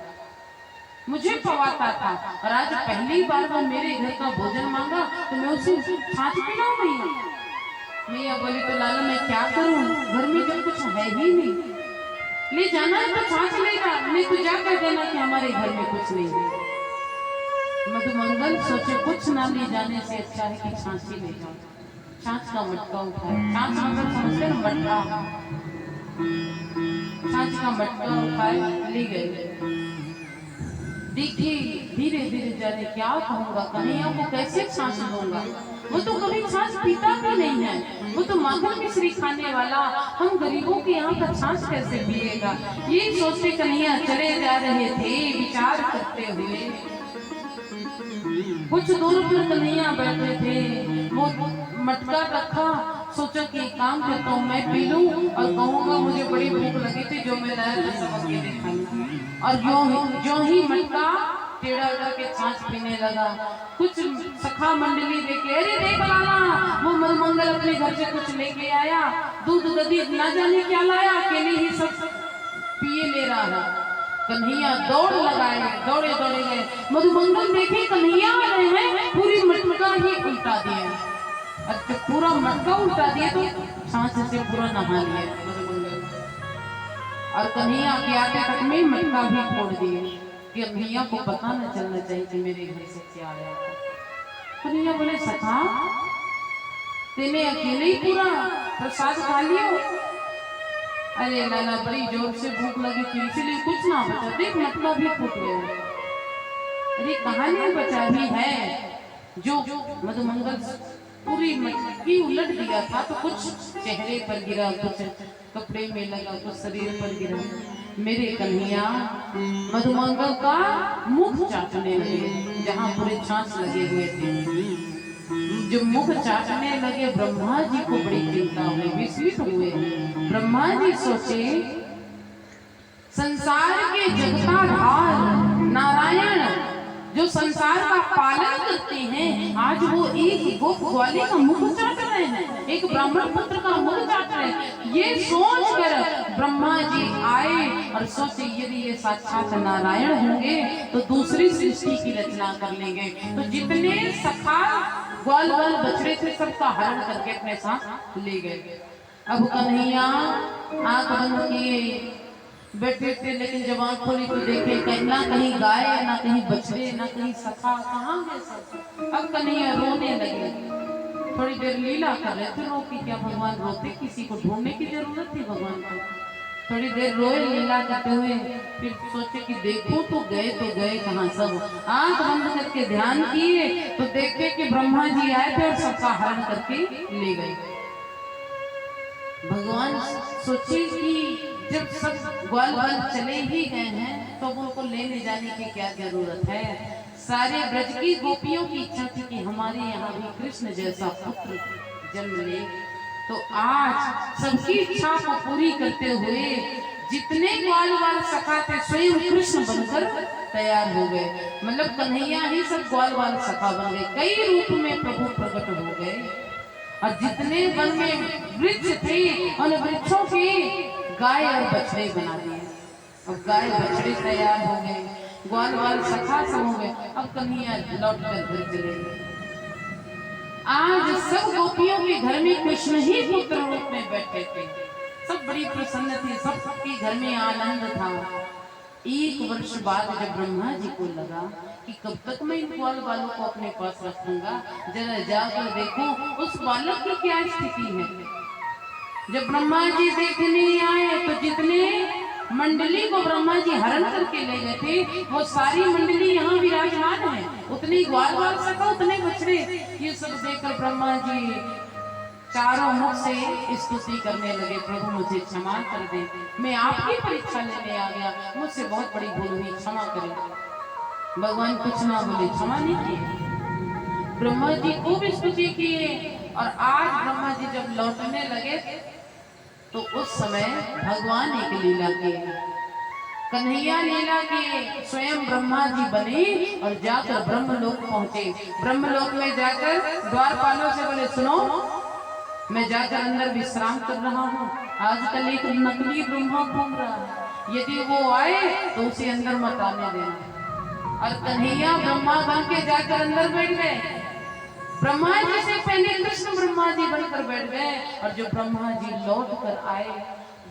मुझे पवाता था। और आज पहली बार वो मेरे घर का भोजन मांगा तो मैं उसे छाछ पिलाऊं मैया? मैया बोली तो लाला मैं क्या करूं, घर में जब कुछ है ही नहीं। ले जाना है तो छाछ ले जा, नहीं तो जा कर देना कि हमारे घर में कुछ नहीं है। मधुमंगल सोचे कुछ ना ले जाने से अच्छा है कि छाछ ही ले जाऊं। छाछ का मटका उठाया, छाछ मतलब समझते ना मटका, छाछ का मटका उठाए ले गए। देखिए धीरे धीरे जाने क्या कहूँगा, कन्हैया को कैसे छाछ दूंगा? वो तो कभी छाछ पीता भी नहीं है, वो तो माखन मिश्री खाने वाला, हम गरीबों के यहाँ का छाछ कैसे पिएगा? ये सोचते कन्हैया चले जा रहे थे विचार करते हुए। कुछ दूर पर कन्हैया बैठे थे, वो मटका रखा, सोचा कि एक काम करता हूँ मैं पी लूं और कहूँगा मुझे बड़ी भूख लगी थी जो मैं लाया सब अकेले खाऊंगा। और जो ही मटका टेढ़ा करके छाछ पीने लगा। कुछ सखा मंडली देखे, अरे देख लाला वो मधुमंगल अपने घर से कुछ लेके आया, दूध दधी ना जाने क्या लाया, अकेले ही सब पिए ले रहा है। कन्हैया दौड़ लगाए, दौड़े दौड़े गए। मधुमंगल देखे कन्हैया आ रहे हैं, पूरी मटका ही उल्टा दिया। अब जब पूरा मटका उल्टा दिया तो छाछ से पूरा नहा लिया मधुमंगल। और कन्हैया के आते तक में मटका भी फोड़ दिए कि कन्हैया को पता न चलना चाहिए कि मेरे घर से क्या आया था। कन्हैया बोले सखा तेने अकेले ही पूरा प्रसाद खा लिया? अरे लाला बड़ी जोर से भूख लगी थी इसलिए कुछ ना बचा, देख मटका भी फूट गया। अरे कहाँ नहीं बचा भी है, जो मधुमंगल पूरी मटकी उलट दिया था, तो कुछ चेहरे पर गिरा, कुछ कपड़े में लगा, कुछ शरीर पर गिरा। मेरे कन्हैया मधुमंगल का मुख चाटने लगे, जहाँ पूरे छाछ लगे हुए थे। जो मुख चाटने लगे, ब्रह्मा जी को बड़ी चिंता हुई, विस्मित हुए। ब्रह्मा जी सोचे, संसार के जगताधार नारायण जो संसार का पालन करते हैं, आज वो एक गोप ग्वाले का मुख चाट रहे हैं, एक ब्राह्मण पुत्र का मुख चाट रहे हैं। ये सोच कर ब्रह्मा जी आए और सोचे, यदि ये साक्षात नारायण होंगे तो दूसरी सृष्टि की रचना कर लेंगे। तो जितने सखा ग्वाल वाल बछड़े थे, सबका हरण करके अपने साथ ले गए। अब कन्हैया आंख बंद किए बैठे थे, लेकिन जब आंख खोली तो देखे कहीं ना कहीं गाय, ना कहीं बछड़े, ना कहीं सखा, कहाँ गए सब। अब कन्हैया रोने लगे। थोड़ी देर लीला कर रहे थे, रो की क्या भगवान रोते, किसी को ढूंढने की जरूरत थी भगवान को। थोड़ी देर रोए लीला करते हुए, फिर सोचे कि देखो तो गए कहाँ सब। आंख बंद करके ध्यान किए तो देखे कि ब्रह्मा जी आए थे और सबका हरण करके ले गए। भगवान सोचे कि जब सब ग्वाल वाल चले ही गए हैं तो उनको लेने जाने की क्या जरूरत है। सारे ब्रज की गोपियों की इच्छा थी कि हमारे यहाँ भी कृष्ण जैसा पुत्र जन्म ले। तो आज सबकी इच्छा को पूरी करते हुए जितने ग्वाल वाल सखा थे, स्वयं कृष्ण बनकर तैयार हो गए। मतलब कन्हैया ही सब ग्वाल वाल सखा बन गए, कई रूप में प्रभु प्रकट हो गए। और जितने वन में वृक्ष थे, उन वृक्षों की गाय और बछड़े बना दिए। अब गाय बछड़े तैयार हो गए, ग्वाल वाल सखा सब हो गए। अब कन्हैया लौट कर घर चले गए। आज सब गोपियों के घर में कृष्ण ही पुत्र रूप में बैठे थे। सब बड़ी प्रसन्न थी, सबके घर में आनंद था। एक वर्ष बाद जब ब्रह्मा जी को लगा कि कब तक मैं इन ग्वाल बालों को अपने पास रखूंगा, जरा जाकर देखूं उस बालक की क्या स्थिति है। जब ब्रह्मा जी देखने आए तो जितने मंडली को ब्रह्मा जी हरण करके ले गए थे, वो सारी मंडली यहाँ विराजमान है। उतनी ग्वाल वाल सका, उतने बछड़े। ये सब देखकर ब्रह्मा जी चारों मुख से स्तुति करने लगे, प्रभु मुझे क्षमा कर दे, मैं आपकी परीक्षा लेने आ गया, मुझसे बहुत बड़ी भूल हुई, क्षमा करें। भगवान कुछ ना बोले, क्षमा नहीं किए। ब्रह्मा जी खूब स्तुति किए। और आज ब्रह्मा जी जब लौटने लगे तो उस समय भगवान एक लीला किए, कन्हैया लीला के स्वयं ब्रह्मा जी बने और जाकर ब्रह्मलोक पहुंचे। ब्रह्मलोक में जाकर द्वारपालों से बोले, सुनो मैं जाकर अंदर विश्राम कर रहा हूँ, आजकल एक नकली ब्रह्मा घूम रहा है, यदि वो आए तो उसे अंदर मत आने देना। और कन्हैया ब्रह्मा बन के जाकर अंदर बैठ गए। ब्रह्मा जी से पहले कृष्ण ब्रह्मा जी बनकर बैठ गए। और जो ब्रह्मा जी लौट कर आए,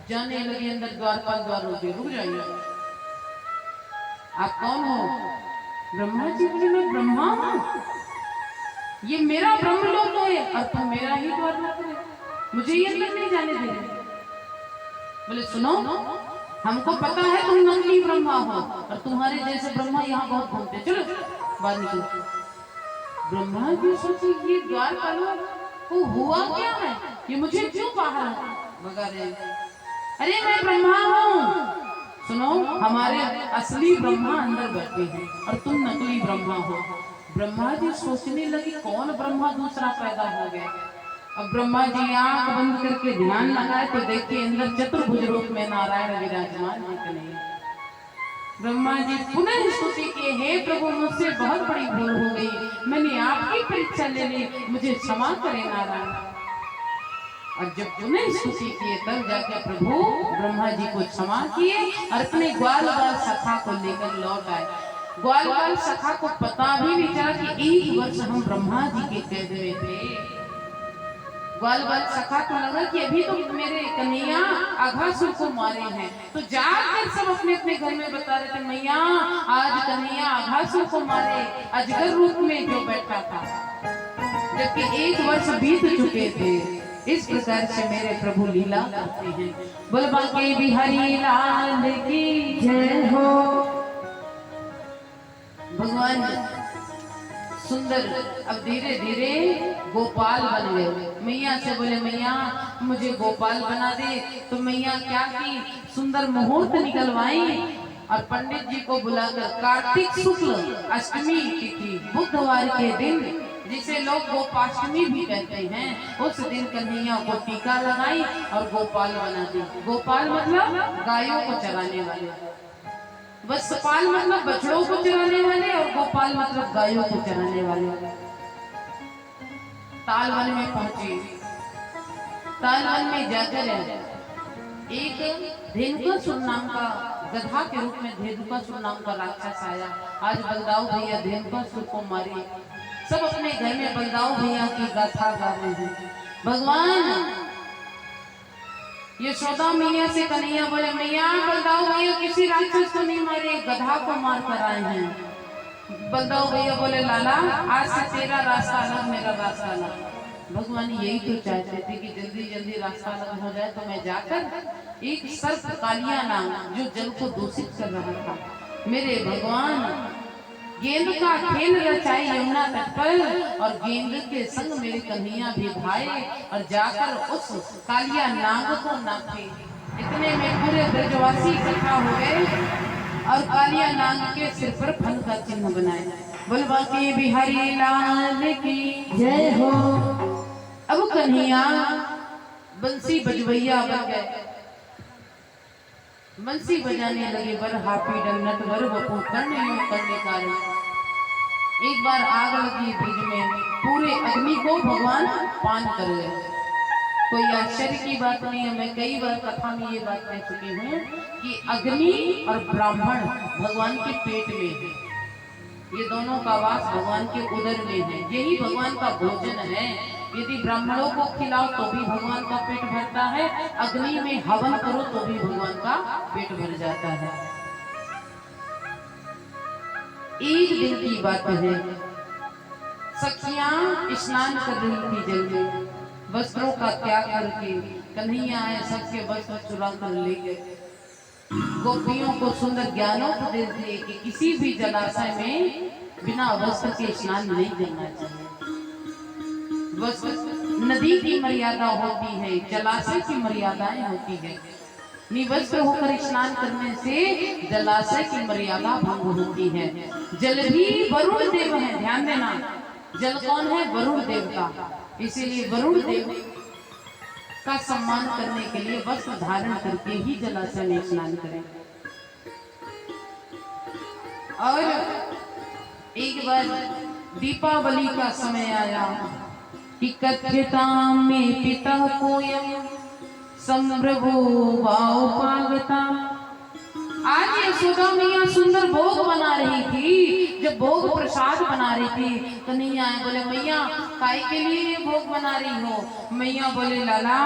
जाने लगे अंदर, द्वारपाल द्वारों के रुक जाइए, आप कौन हो? ब्रह्मा जी बोले, मैं ब्रह्मा हूँ, ये मेरा ब्रह्मलोक है और तुम मेरा ही द्वार रख रहे, मुझे ये अंदर नहीं जाने दे रहे। बोले सुनो, हमको पता है तुम नकली ब्रह्मा हो और तुम्हारे जैसे ब्रह्मा यहाँ बहुत घूमते, चलो बाहर निकलो। ब्रह्मा जी सोचे, ये द्वारपालों को हुआ क्या है, ये मुझे क्यों बाहर भगा रहे हैं? अरे मैं ब्रह्मा हूँ, सुनो हमारे असली ब्रह्मा अंदर बैठे हैं और तुम नकली ब्रह्मा हो। ब्रह्मा जी सोचने लगे, कौन ब्रह्मा दूसरा पैदा हो गया। अब ब्रह्मा जी आंख बंद करके ध्यान लगाए तो देखिए अंदर चतुर्भुज रूप में नारायण विराजमान है। ब्रह्मा जी पुनः स्तुति किए, हे प्रभु मुझसे बहुत बड़ी भूल हो गई, मैंने आपकी परीक्षा ले ली, मुझे क्षमा करें नारायण। और जब पुनः स्तुति किए तब जाके प्रभु ब्रह्मा जी को क्षमा किए और अपने ग्वाल बाल सखा को लेकर लौट आए। ग्वाल बाल सखा को पता भी नहीं चला कि एक वर्ष हम ब्रह्मा जी के कैद में थे। ग्वाल बाल सखा को लगा कि अभी तो मेरे कन्हैया अघासुर को मारे हैं, तो जाकर सब अपने अपने घर में बता रहे थे, मैया आज कन्हैया अघासुर को मारे, अजगर रूप में जो बैठा था, जबकि एक वर्ष बीत चुके थे। इस प्रकार से मेरे प्रभु लीला करते हैं। बोल बांके बिहारी लाल की जय हो। भगवान सुंदर अब धीरे धीरे गोपाल बन गए। मैया से बोले मैया मुझे गोपाल बना दे। तो मैया क्या की, सुंदर मुहूर्त निकलवाई और पंडित जी को बुलाकर कार्तिक शुक्ल अष्टमी तिथि बुधवार के दिन, जिसे लोग गोपाष्टमी भी कहते हैं, उस दिन कन्हैया को टीका लगाई और गोपाल बना दी। गोपाल मतलब गायों को चराने वाले, वत्सपाल मतलब बछड़ों को चराने वाले और गोपाल मतलब गायों को चराने वाले। तालवन में पहुंचे। तालवन में जाकर एक धेनुकासुर नाम का, गधा के रूप में धेनुकासुर नाम का राक्षस आया। आज बलदाऊ भैया धेनुकासुर को मारे। सब अपने घर में बलदाऊ भैया की गाथा गा रहे हैं। भगवान यशोदा मैया से कन्हैया बोले मैया बलदाऊ भैया किसी राक्षस को नहीं मारे, गधा को मार कर आए हैं। बलदाऊ भैया बोले लाला आज से तेरा रास्ता अलग, मेरा रास्ता अलग। भगवान यही तो चाहते थे कि जल्दी जल्दी रास्ता अलग हो जाए। तो मैं जाकर एक सर्प कालिया नाम जो जल को दूषित कर रहा था, मेरे भगवान गेंद का खेल रचाई यमुना तट पर और गेंद के संग मेरे कन्हैया भी भाई और जाकर उस कालिया नाग को नापे। इतने में पूरे ब्रजवासी इकट्ठा हो गए और कालिया नाग के सिर पर फन का चिन्ह बनाए। बोलबा के बिहारी लाल की जय हो। अब कन्हैया बंसी बजवैया बन गए, बंसी बजाने लगे। बर हापी डन्नट वर बपू करने करने कारण एक बार आग लगी ब्रिज में, पूरे अग्नि को भगवान पान कर गए। कोई आश्चर्य की बात नहीं है। मैं कई बार कथा में ये बात कह चुकी हूँ कि अग्नि और ब्राह्मण भगवान के पेट में है। ये दोनों का वास भगवान के उदर में है। यही भगवान का भोजन है। यदि ब्राह्मणों को खिलाओ तो भी भगवान का पेट भरता है, अग्नि में हवन करो तो भी भगवान का पेट भर जाता है। एक दिन की बात है, सखियां स्नान कर रही थी जल में, वस्त्रों का त्याग करके कन्हैया आए, सबके वस्त्र चुरा कर ले गए। गोपियों को सुंदर ज्ञानोपदेश दिए कि किसी भी जलाशय में बिना वस्त्र के स्नान नहीं करना चाहिए। वस्त्र नदी की मर्यादा होती है, जलाशय की मर्यादाएं होती है। निवस्त्र होकर स्नान करने से जलाशय की मर्यादा भंग होती है। जल भी वरुण देव है, ध्यान देना। जल कौन है? वरुण देवता। इसीलिए वरुण देव का सम्मान करने के लिए वस्त्र धारण करके ही जलाशय में स्नान करें। और एक बार दीपावली का समय आया कि कथ्यतां में पिता कोयम संभ्रभो वाउपागता। आज यशोदा मैया सुंदर भोग बना रही थी। जब भोग प्रसाद बना रही थी, कन्हैया बोले मैया काय के लिए ये भोग बना रही हो? मैया बोले लाला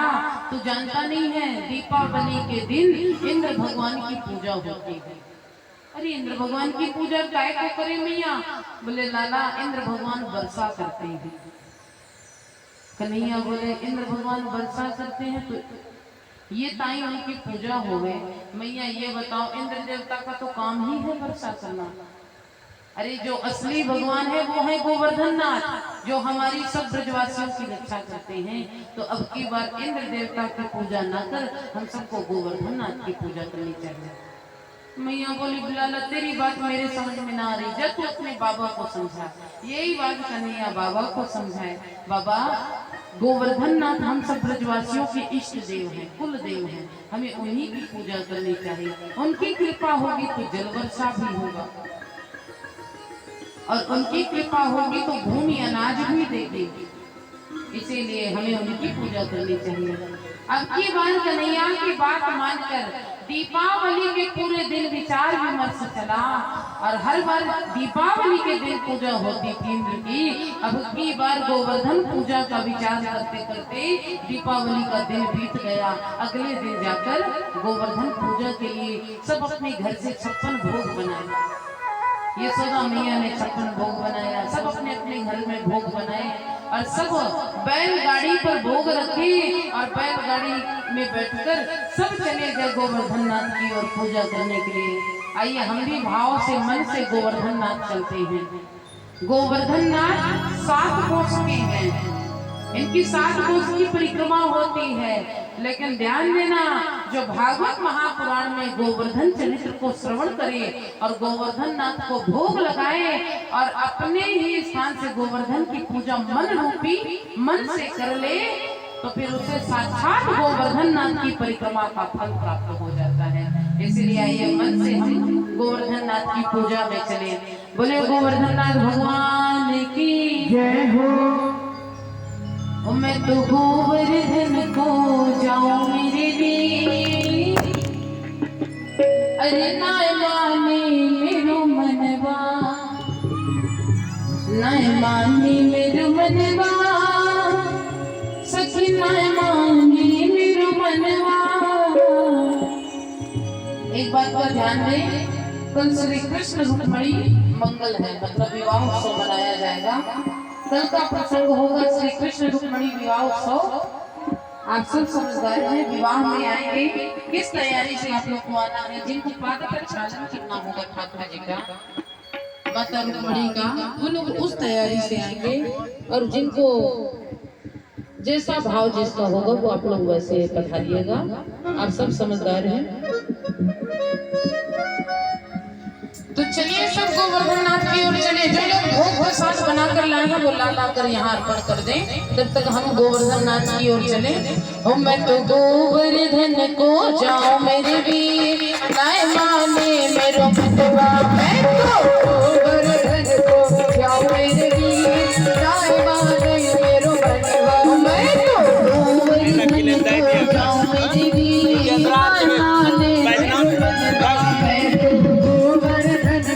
तू जानता नहीं है, दीपावली के दिन इंद्र भगवान की पूजा होती है। अरे इंद्र भगवान की पूजा काय को करे मैया? बोले लाला इंद्र भगवान वर्षा करते हैं। कन्हैया बोले इंद्र भगवान वर्षा करते हैं तो ये ताई उनकी पूजा हो गए। मैया ये बताओ, इंद्र देवता का तो काम ही है वर्षा करना। अरे जो असली भगवान है वो है गोवर्धन नाथ, जो हमारी सब ब्रजवासियों की रक्षा करते हैं। तो अब की बार इंद्र देवता की पूजा न कर हम सबको गोवर्धन नाथ की पूजा करनी चाहिए। मैया बोली बुलाला तेरी बात मेरे समझ में ना आ रही, जब तू अपने बाबा को समझा। यही बात कन्हैया बाबा को समझाए। बाबा गोवर्धन नाथ हम सब ब्रजवासियों के इष्ट देव हैं, कुल देव हैं, हमें उन्हीं की पूजा करनी चाहिए। उनकी कृपा होगी तो जल वर्षा भी होगा और उनकी कृपा होगी तो भूमि अनाज भी देगी। इसीलिए हमें उनकी पूजा करनी चाहिए। अब की बार कन्हैया की बात मानकर दीपावली के पूरे दिन विचार विमर्श चला और हर बार दीपावली के दिन पूजा होती थी इंद्र की। अब की बार गोवर्धन पूजा का विचार करते करते दीपावली का दिन बीत गया। अगले दिन जाकर गोवर्धन पूजा के लिए सब अपने घर से 56 भोग बनाए। यशोदा मैया ने 56 भोग बनाया, सब अपने अपने घर में भोग बनाए और सब बैलगाड़ी पर भोग रखे और बैलगाड़ी में बैठकर सब चले गए गोवर्धन नाथ की ओर पूजा करने के लिए। आइए हम भी भाव से मन से गोवर्धन नाथ चलते हैं। गोवर्धन नाथ 7 कोस के हैं, इनकी 7 कोस की परिक्रमा होती है। लेकिन ध्यान देना, जो भागवत महापुराण में गोवर्धन चरित्र को श्रवण करे और गोवर्धन नाथ को भोग लगाए और अपने ही स्थान से गोवर्धन की पूजा मन रूपी मन से कर ले, तो फिर उसे साक्षात गोवर्धन नाथ की परिक्रमा का फल प्राप्त हो जाता है। इसलिए आइए मन से हम गोवर्धन नाथ की पूजा में चले। बोले गोवर्धन नाथ भगवान की जय हो। मैं तो गोवर्धन को जाऊं मेरे लिए, अरे नाय माने मेरो मनवा, नाय माने मेरो मनवा, सखी नाय माने मेरो मनवा। एक बात का ध्यान दें, कल श्री कृष्ण रुक्मिणी मंगल है, मतलब विवाह उत्सव मनाया जाएगा। कल का प्रसंग होगा श्री कृष्ण रुक्मिणी विवाह उत्सव। आप सब समझदार हैं, विवाह में आएंगे, किस तैयारी से आप लोग को आना है। जिनको पाद प्रक्षालन करना होगा ठाकुर जी का, माता रुक्मिणी का, वो लोग उस तैयारी से आएंगे। और जिनको जैसा भाव जिसका होगा वो आप लोग वैसे पधारिएगा। आप सब समझदार हैं। तो चलिए सब गोवर्धन नाथ की ओर चले। जो लोग भोग प्रसाद बनाकर लाए हैं वो ला कर यहाँ अर्पण कर दें। तब तक हम गोवर्धन नाथ की ओर चले। ओ मैं तो गोवर्धन को जाऊं मेरे वीर, नाय माने मेरो मतवा, मैं तो